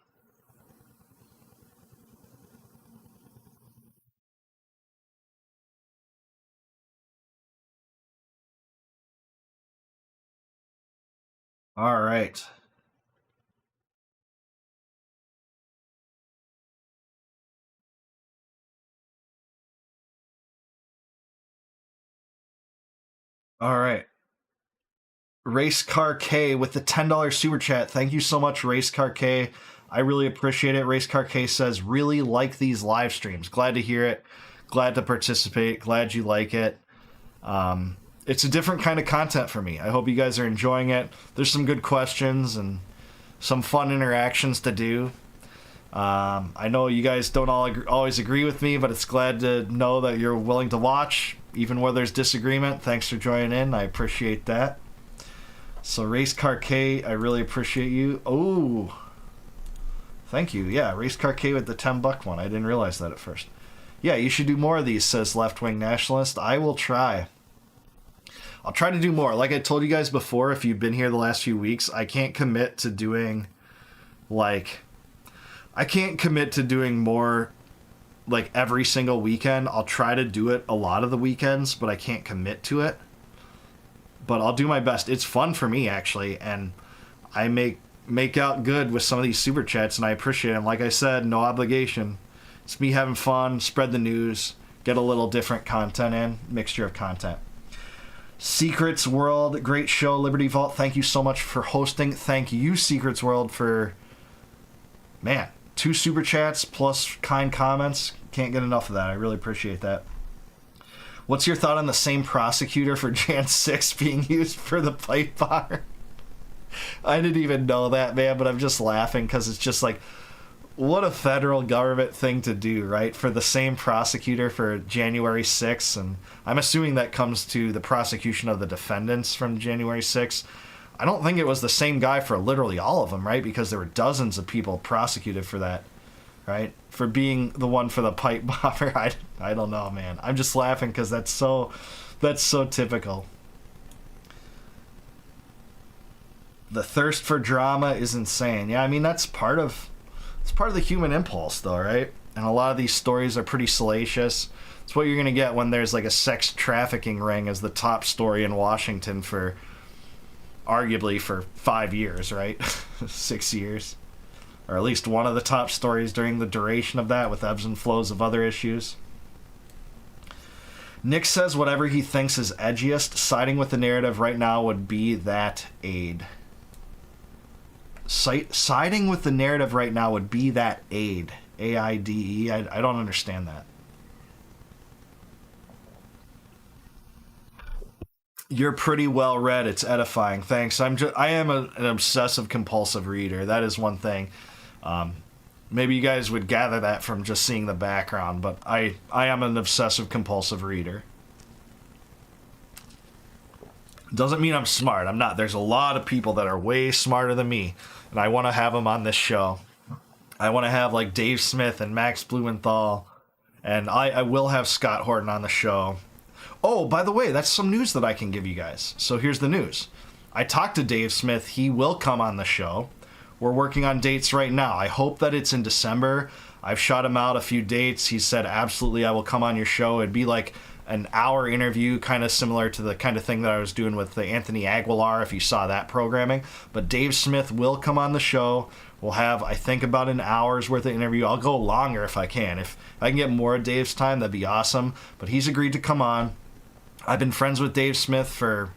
[SPEAKER 1] All right. All right. Race Car K with the $10 super chat. Thank you so much, Race Car K. I really appreciate it. Race Car K says, really like these live streams. Glad to hear it. Glad to participate. Glad you like it. It's a different kind of content for me. I hope you guys are enjoying it. There's some good questions and some fun interactions to do. I know you guys don't always agree with me, but it's glad to know that you're willing to watch, even where there's disagreement. Thanks for joining in. I appreciate that. So Race Car K, I really appreciate you. Oh, thank you. Yeah, Race Car K with the $10 one. I didn't realize that at first. Yeah, you should do more of these, says Left Wing Nationalist. I will try. I'll try to do more. Like I told you guys before, if you've been here the last few weeks, I can't commit to doing, more, every single weekend. I'll try to do it a lot of the weekends, but I can't commit to it. But I'll do my best. It's fun for me, actually, and I make out good with some of these super chats, and I appreciate them. Like I said, no obligation. It's me having fun, spread the news, get a little different content in, mixture of content. Secrets World, great show. Liberty Vault, thank you so much for hosting. Thank you, Secrets World, for, 2 super chats plus kind comments. Can't get enough of that. I really appreciate that. What's your thought on the same prosecutor for Jan 6 being used for the pipe bar? I didn't even know that, man, but I'm just laughing because it's just like, what a federal government thing to do, right? For the same prosecutor for January 6th, and I'm assuming that comes to the prosecution of the defendants from January 6th. I don't think it was the same guy for literally all of them, right? Because there were dozens of people prosecuted for that, right? For being the one for the pipe bomber. I don't know, man. I'm just laughing because that's so typical. The thirst for drama is insane. Yeah, I mean, that's part of the human impulse, though, right? And a lot of these stories are pretty salacious. It's what you're going to get when there's like a sex trafficking ring as the top story in Washington for arguably for 5 years, right? 6 years. Or at least one of the top stories during the duration of that, with ebbs and flows of other issues. Nick says whatever he thinks is edgiest, siding with the narrative right now would be that aid. Siding with the narrative right now would be that aid. A-I-D-E. I don't understand that. You're pretty well read. It's edifying. Thanks. I am an obsessive compulsive reader. That is one thing. Maybe you guys would gather that from just seeing the background, but I am an obsessive compulsive reader. Doesn't mean I'm smart. I'm not. There's a lot of people that are way smarter than me, and I want to have them on this show. I want to have like Dave Smith and Max Blumenthal, and I will have Scott Horton on the show. Oh, by the way, that's some news that I can give you guys. So here's the news. I talked to Dave Smith. He will come on the show. We're working on dates right now. I hope that it's in December. I've shot him out a few dates. He said, absolutely, I will come on your show. It'd be like an hour interview, kind of similar to the kind of thing that I was doing with the Anthony Aguilar, if you saw that programming. But Dave Smith will come on the show. We'll have, I think, about an hour's worth of interview. I'll go longer if I can. If I can get more of Dave's time, that'd be awesome. But he's agreed to come on. I've been friends with Dave Smith for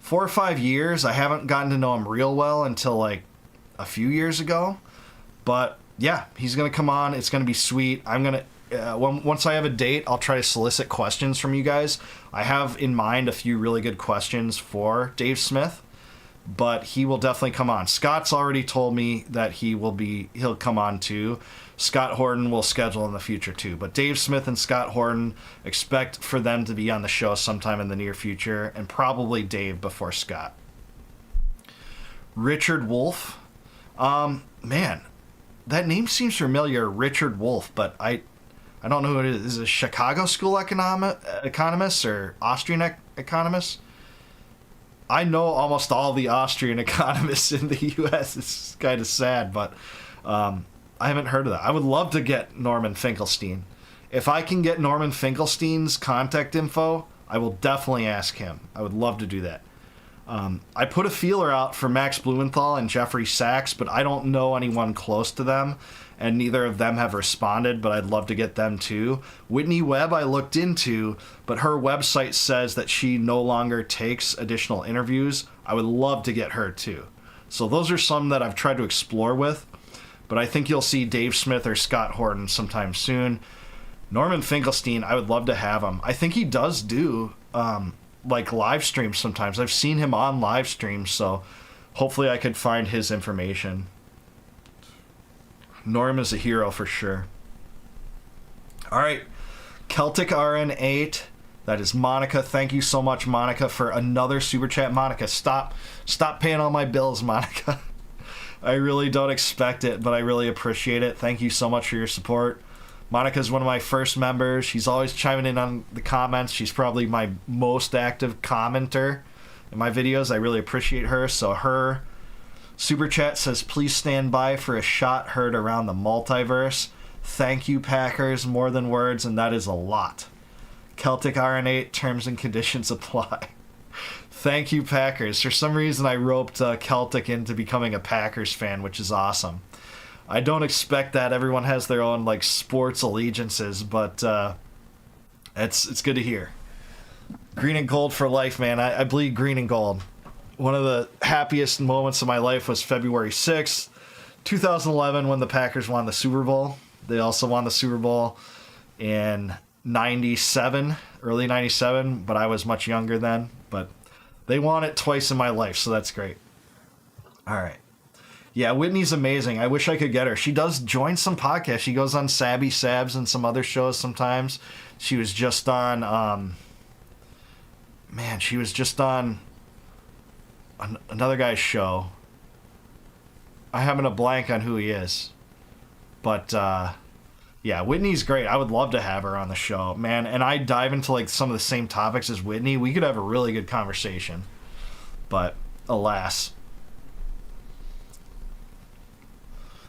[SPEAKER 1] 4 or 5 years. I haven't gotten to know him real well until like a few years ago. But yeah, he's going to come on. It's going to be sweet. I'm going to, once I have a date, I'll try to solicit questions from you guys. I have in mind a few really good questions for Dave Smith, but he will definitely come on. Scott's already told me that he'll come on too. Scott Horton will schedule in the future too. But Dave Smith and Scott Horton, expect for them to be on the show sometime in the near future, and probably Dave before Scott. Richard Wolf. Man, that name seems familiar, Richard Wolf, but I don't know who it is. Is it a Chicago school economist or Austrian economist? I know almost all the Austrian economists in the U.S. It's kind of sad, but I haven't heard of that. I would love to get Norman Finkelstein. If I can get Norman Finkelstein's contact info, I will definitely ask him. I would love to do that. I put a feeler out for Max Blumenthal and Jeffrey Sachs, but I don't know anyone close to them, and neither of them have responded, but I'd love to get them too. Whitney Webb I looked into, but her website says that she no longer takes additional interviews. I would love to get her too. So those are some that I've tried to explore with, but I think you'll see Dave Smith or Scott Horton sometime soon. Norman Finkelstein, I would love to have him. I think he does do like live streams sometimes. I've seen him on live streams, so hopefully I could find his information. Norm is a hero for sure. All right, Celtic RN8. That is Monica. Thank you so much, Monica, for another super chat. Monica, stop paying all my bills, Monica. I really don't expect it, but I really appreciate it. Thank you so much for your support. Monica's one of my first members. She's always chiming in on the comments. She's probably my most active commenter in my videos. I really appreciate her. So her super chat says, please stand by for a shot heard around the multiverse. Thank you, Packers. More than words, and that is a lot. Celtic RN8, terms and conditions apply. Thank you, Packers. For some reason, I roped Celtic into becoming a Packers fan, which is awesome. I don't expect that. Everyone has their own like sports allegiances, but it's good to hear. Green and gold for life, man. I bleed green and gold. One of the happiest moments of my life was February 6th, 2011, when the Packers won the Super Bowl. They also won the Super Bowl in 97, early 97, but I was much younger then. But they won it twice in my life, so that's great. All right. Yeah, Whitney's amazing. I wish I could get her. She does join some podcasts. She goes on Sabby Sabs and some other shows sometimes. She was just on, she was just on another guy's show. I haven't a blank on who he is. But, yeah, Whitney's great. I would love to have her on the show, man. And I dive into like some of the same topics as Whitney. We could have a really good conversation. But, alas.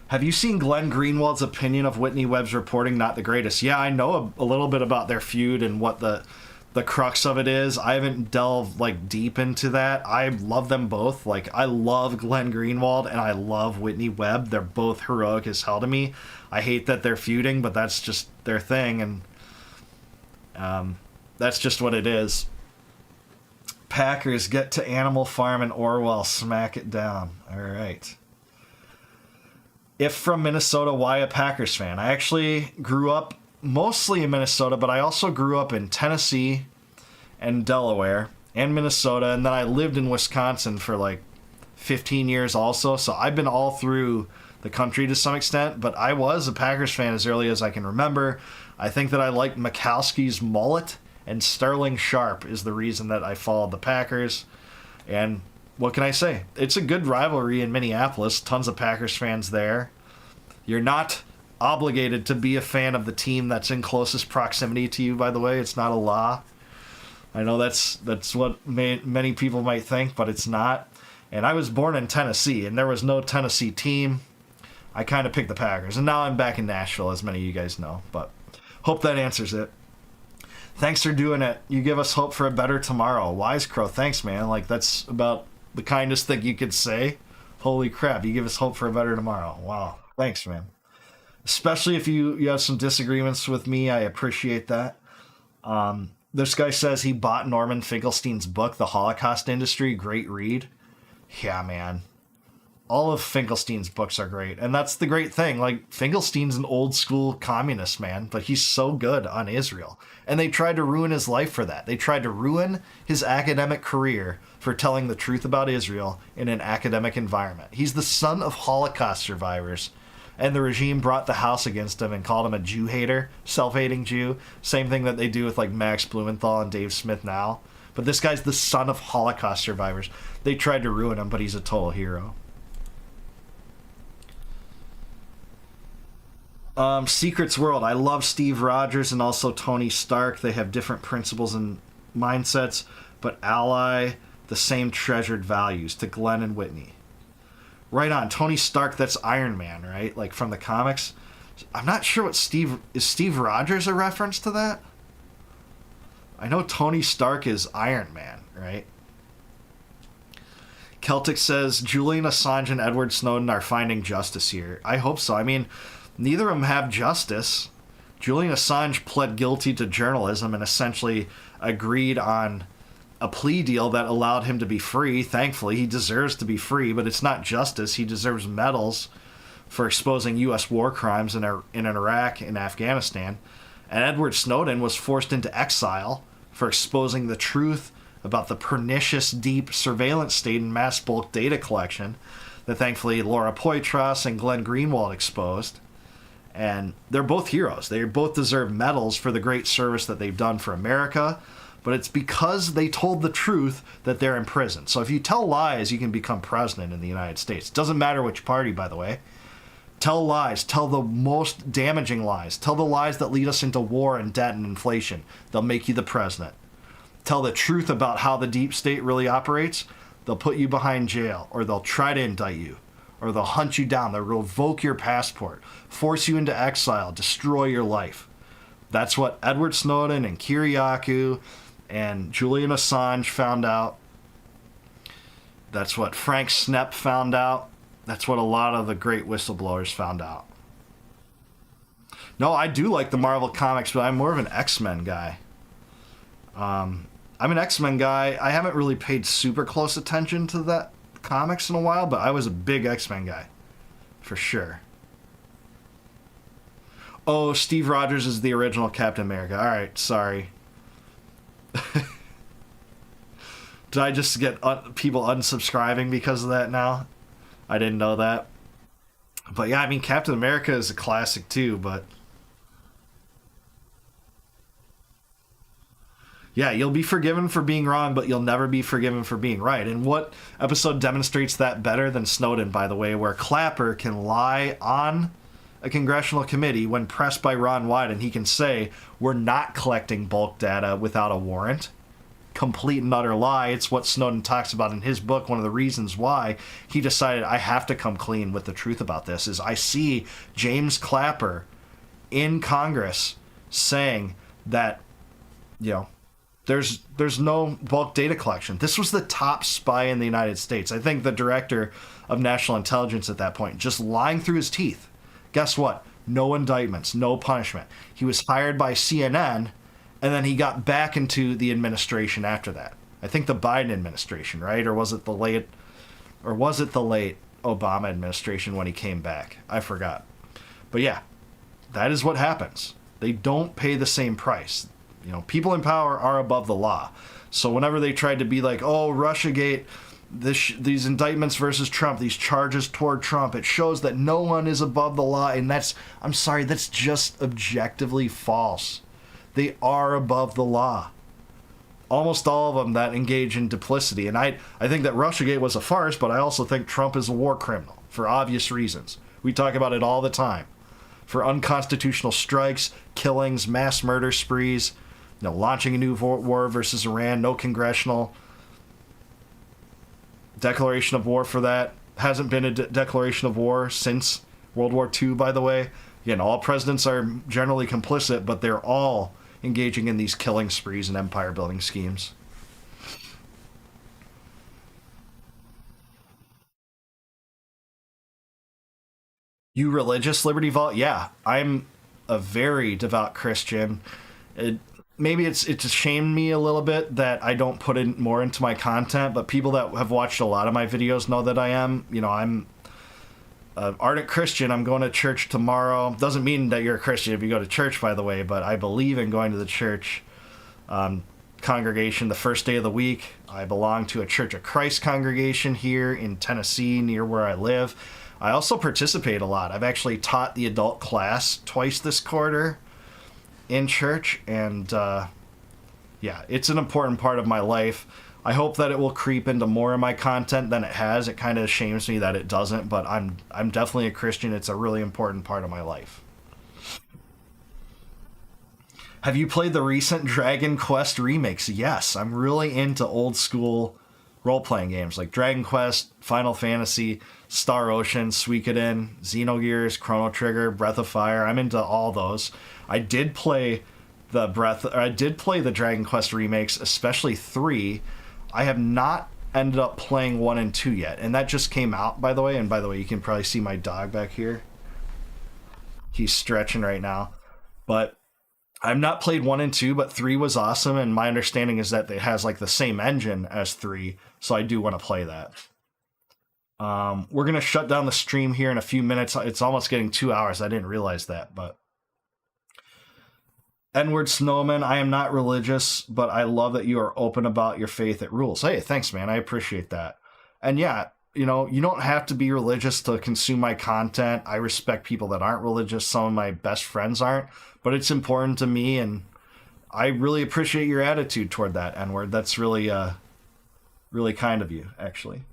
[SPEAKER 1] Have you seen Glenn Greenwald's opinion of Whitney Webb's reporting? Not the greatest. Yeah, I know a little bit about their feud and what the crux of it is. I haven't delved like deep into that. I love them both. Like, I love Glenn Greenwald and I love Whitney Webb. They're both heroic as hell to me. I hate that they're feuding, but that's just their thing, and that's just what it is. Packers get to Animal Farm in Orwell, smack it down. All right. If from Minnesota, why a Packers fan? I actually grew up mostly in Minnesota, but I also grew up in Tennessee and Delaware and Minnesota, and then I lived in Wisconsin for like 15 years also, so I've been all through the country to some extent, but I was a Packers fan as early as I can remember. I think that I liked Mikowski's mullet, and Sterling Sharp is the reason that I followed the Packers, and what can I say? It's a good rivalry in Minneapolis. Tons of Packers fans there. You're not obligated to be a fan of the team that's in closest proximity to you, by the way. It's not a law. I know that's what many people might think, but it's not. And I was born in Tennessee, and there was no Tennessee team. I kind of picked the Packers. And now I'm back in Nashville, as many of you guys know. But hope that answers it. Thanks for doing it. You give us hope for a better tomorrow. Wise Crow, thanks, man. Like, that's about the kindest thing you could say. Holy crap, you give us hope for a better tomorrow. Wow. Thanks, man. Especially if you have some disagreements with me, I appreciate that. This guy says he bought Norman Finkelstein's book, The Holocaust Industry. Great read. Yeah, man. All of Finkelstein's books are great. And that's the great thing. Like, Finkelstein's an old school communist, man, but he's so good on Israel. And they tried to ruin his life for that. They tried to ruin his academic career for telling the truth about Israel in an academic environment. He's the son of Holocaust survivors. And the regime brought the house against him and called him a Jew hater, self-hating Jew. Same thing that they do with like Max Blumenthal and Dave Smith now. But this guy's the son of Holocaust survivors. They tried to ruin him, but he's a total hero. Secrets World. I love Steve Rogers and also Tony Stark. They have different principles and mindsets, but ally the same treasured values to Glenn and Whitney. Right on. Tony Stark, that's Iron Man, right? Like from the comics. I'm not sure what is Steve Rogers a reference to that? I know Tony Stark is Iron Man, right? Celtic says Julian Assange and Edward Snowden are finding justice here. I hope so. I mean, neither of them have justice. Julian Assange pled guilty to journalism and essentially agreed on a plea deal that allowed him to be free. Thankfully, he deserves to be free, but it's not justice. He deserves medals for exposing U.S. war crimes in Iraq and Afghanistan. And Edward Snowden was forced into exile for exposing the truth about the pernicious, deep surveillance state and mass bulk data collection that thankfully Laura Poitras and Glenn Greenwald exposed. And they're both heroes. They both deserve medals for the great service that they've done for America, but it's because they told the truth that they're in prison. So if you tell lies, you can become president in the United States. Doesn't matter which party, by the way. Tell lies. Tell the most damaging lies. Tell the lies that lead us into war and debt and inflation. They'll make you the president. Tell the truth about how the deep state really operates. They'll put you behind jail, or they'll try to indict you, or they'll hunt you down. They'll revoke your passport, force you into exile, destroy your life. That's what Edward Snowden and Kiriakou and Julian Assange found out. That's what Frank Snepp found out. That's what a lot of the great whistleblowers found out. No, I do like the Marvel comics, but I'm more of an X-Men guy. I'm an X-Men guy. I haven't really paid super close attention to that comics in a while, but I was a big X-Men guy. For sure. Oh, Steve Rogers is the original Captain America. Alright, sorry. Did I just get people unsubscribing because of that now? I didn't know that. But yeah, I mean, Captain America is a classic too, but... Yeah, you'll be forgiven for being wrong, but you'll never be forgiven for being right. And what episode demonstrates that better than Snowden, by the way, where Clapper can lie on a congressional committee when pressed by Ron Wyden. He can say, we're not collecting bulk data without a warrant. Complete and utter lie. It's what Snowden talks about in his book. One of the reasons why he decided I have to come clean with the truth about this is I see James Clapper in Congress saying that, you know, there's no bulk data collection. This was the top spy in the United States. I think the director of national intelligence at that point, just lying through his teeth. Guess what? No indictments, no punishment. He was hired by CNN, and then he got back into the administration after that. I think the Biden administration, right? Or was it the late Obama administration when he came back? I forgot. But yeah, that is what happens. They don't pay the same price. You know, people in power are above the law. So whenever they tried to be like, oh, Russiagate, these indictments versus Trump, these charges toward Trump, it shows that no one is above the law. And I'm sorry, that's just objectively false. They are above the law. Almost all of them that engage in duplicity. And I think that Russiagate was a farce, but I also think Trump is a war criminal for obvious reasons. We talk about it all the time. For unconstitutional strikes, killings, mass murder sprees, you know, launching a new war versus Iran, no congressional declaration of war for that. Hasn't been a declaration of war since World War II, by the way. Again, all presidents are generally complicit, but they're all engaging in these killing sprees and empire building schemes. You religious, Liberty Vault? Yeah, I'm a very devout Christian. Maybe it's shamed me a little bit that I don't put in more into my content, but people that have watched a lot of my videos know that I am. You know, I'm an ardent Christian. I'm going to church tomorrow. Doesn't mean that you're a Christian if you go to church, by the way, but I believe in going to the church congregation the first day of the week. I belong to a Church of Christ congregation here in Tennessee, near where I live. I also participate a lot. I've actually taught the adult class twice this quarter in church, and yeah, it's an important part of my life. I hope that it will creep into more of my content than it has. It kind of shames me that it doesn't, but I'm definitely a Christian. It's a really important part of my life. Have you played the recent Dragon Quest remakes? Yes, I'm really into old school role-playing games like Dragon Quest, Final Fantasy, Star Ocean, Suikoden, Xenogears, Chrono Trigger, Breath of Fire. I'm into all those. I did play the Dragon Quest remakes, especially 3. I have not ended up playing 1 and 2 yet, and that just came out, by the way. And by the way, you can probably see my dog back here. He's stretching right now. But I've not played 1 and 2, but 3 was awesome, and my understanding is that it has like the same engine as 3, so I do want to play that. We're going to shut down the stream here in a few minutes. It's almost getting 2 hours. I didn't realize that, but... Edward Snowman, I am not religious, but I love that you are open about your faith. It rules. Hey, thanks, man. I appreciate that. And yeah, you know, you don't have to be religious to consume my content. I respect people that aren't religious. Some of my best friends aren't, but it's important to me, and I really appreciate your attitude toward that N-word. That's really really kind of you, actually.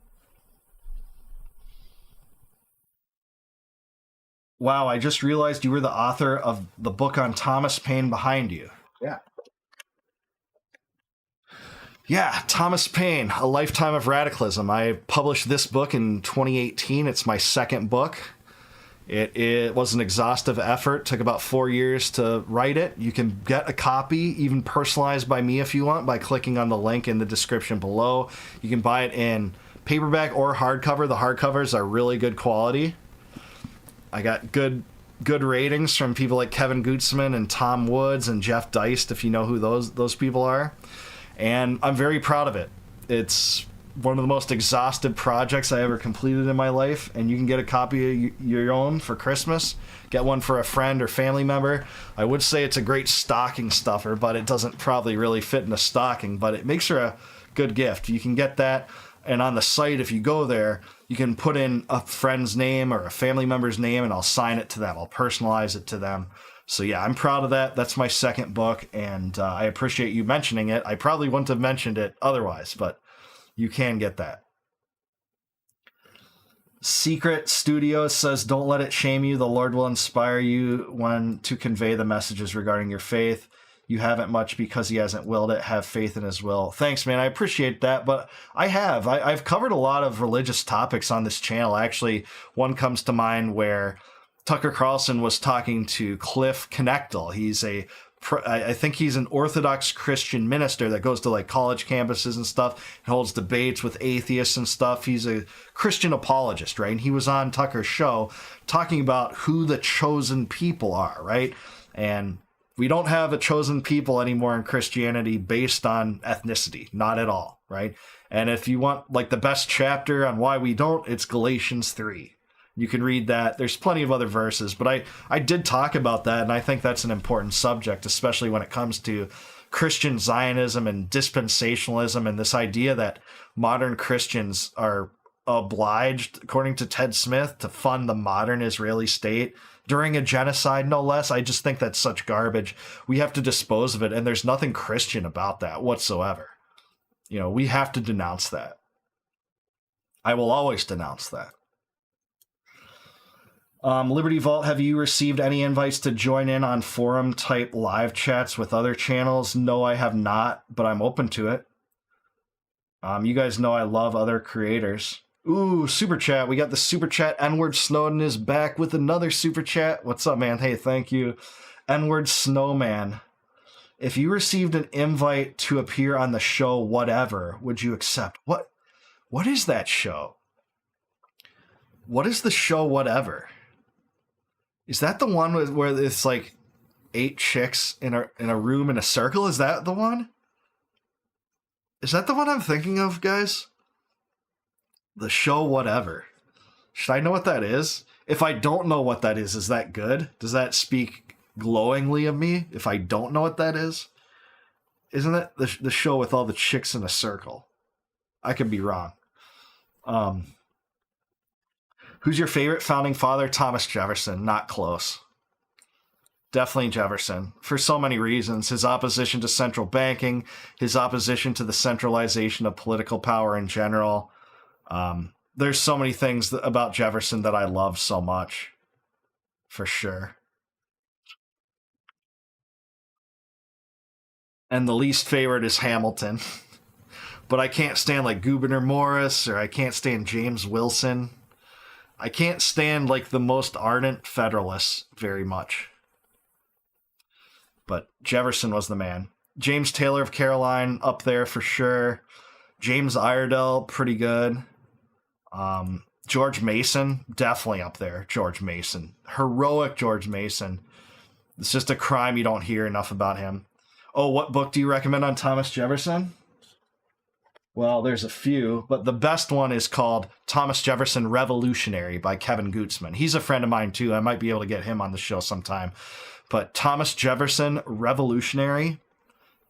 [SPEAKER 1] Wow, I just realized you were the author of the book on Thomas Paine Behind You. Yeah. Yeah, Thomas Paine, A Lifetime of Radicalism. I published this book in 2018. It's my second book. It was an exhaustive effort. Took about 4 years to write it. You can get a copy, even personalized by me if you want, by clicking on the link in the description below. You can buy it in paperback or hardcover. The hardcovers are really good quality. I got good ratings from people like Kevin Gutzman and Tom Woods and Jeff Deist, if you know who those people are. And I'm very proud of it. It's one of the most exhaustive projects I ever completed in my life, and you can get a copy of your own for Christmas. Get one for a friend or family member. I would say it's a great stocking stuffer, but it doesn't probably really fit in a stocking, but it makes her a good gift. You can get that, and on the site, if you go there, you can put in a friend's name or a family member's name, and I'll sign it to them. I'll personalize it to them. So yeah, I'm proud of that. That's my second book, and I appreciate you mentioning it. I probably wouldn't have mentioned it otherwise, but you can get that. Secret Studios says, don't let it shame you. The Lord will inspire you when to convey the messages regarding your faith. You haven't much because he hasn't willed it. Have faith in his will. Thanks, man. I appreciate that. But I've covered a lot of religious topics on this channel. Actually, one comes to mind where Tucker Carlson was talking to Cliff Knechtel. I think he's an Orthodox Christian minister that goes to like college campuses and stuff and holds debates with atheists and stuff. He's a Christian apologist, right? And he was on Tucker's show talking about who the chosen people are, right? And we don't have a chosen people anymore in Christianity based on ethnicity, not at all, right? And if you want like the best chapter on why we don't, it's Galatians 3. You can read that. There's plenty of other verses, but I did talk about that, and I think that's an important subject, especially when it comes to Christian Zionism and dispensationalism and this idea that modern Christians are obliged, according to Ted Smith, to fund the modern Israeli state during a genocide, no less. I just think that's such garbage. We have to dispose of it, and there's nothing Christian about that whatsoever. You know, we have to denounce that. I will always denounce that. Liberty Vault, have you received any invites to join in on forum-type live chats with other channels? No, I have not, but I'm open to it. You guys know I love other creators. Ooh, Super Chat. We got the Super Chat. N-word Snowden is back with another Super Chat. What's up, man? Hey, thank you. N-word Snowman. If you received an invite to appear on the show Whatever, would you accept? What is that show? What is the show Whatever? Is that the one where it's like 8 chicks in a room in a circle? Is that the one? Is that the one I'm thinking of, guys? The show Whatever. Should I know what that is? If I don't know what that is that good? Does that speak glowingly of me if I don't know what that is? Isn't it the show with all the chicks in a circle? I could be wrong. Who's your favorite founding father? Thomas Jefferson. Not close. Definitely Jefferson. For so many reasons. His opposition to central banking, his opposition to the centralization of political power in general. There's so many things about Jefferson that I love so much. For sure. And the least favorite is Hamilton. But I can't stand like Gouverneur Morris, or I can't stand James Wilson. I can't stand like the most ardent Federalists very much. But Jefferson was the man. James Taylor of Caroline, up there for sure. James Iredell, pretty good. George Mason, definitely up there. George Mason. Heroic George Mason. It's just a crime you don't hear enough about him. Oh, what book do you recommend on Thomas Jefferson? Well, there's a few, but the best one is called Thomas Jefferson Revolutionary by Kevin Gutzman. He's a friend of mine, too. I might be able to get him on the show sometime. But Thomas Jefferson Revolutionary,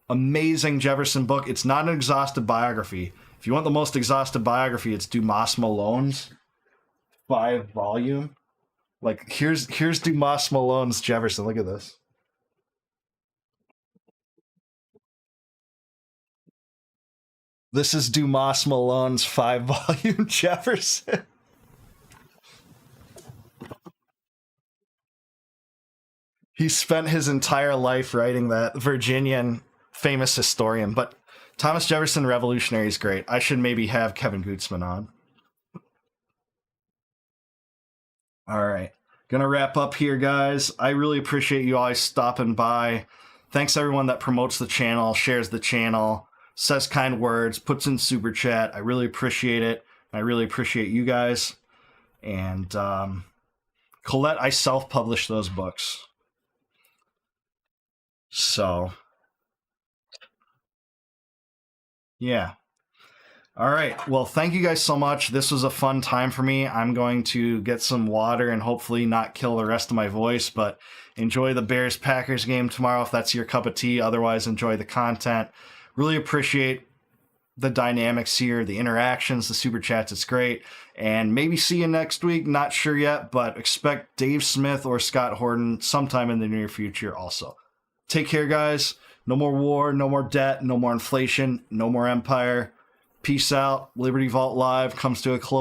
[SPEAKER 1] amazing Jefferson book. It's not an exhaustive biography. If you want the most exhaustive biography, it's Dumas Malone's 5-volume. Like, here's Dumas Malone's Jefferson. Look at this. This is Dumas Malone's 5-volume Jefferson. He spent his entire life writing that. Virginian famous historian. But Thomas Jefferson Revolutionary is great. I should maybe have Kevin Gutzman on. All right. Gonna wrap up here, guys. I really appreciate you always stopping by. Thanks everyone that promotes the channel, shares the channel, says kind words, puts in super chat. I really appreciate it. I really appreciate you guys. And Colette, I self-published those books. So, yeah. All right. Well, thank you guys so much. This was a fun time for me. I'm going to get some water and hopefully not kill the rest of my voice, but enjoy the Bears-Packers game tomorrow if that's your cup of tea. Otherwise, enjoy the content. Really appreciate the dynamics here, the interactions, the super chats. It's great. And maybe see you next week. Not sure yet, but expect Dave Smith or Scott Horton sometime in the near future also. Take care, guys. No more war, no more debt, no more inflation, no more empire. Peace out. Liberty Vault Live comes to a close.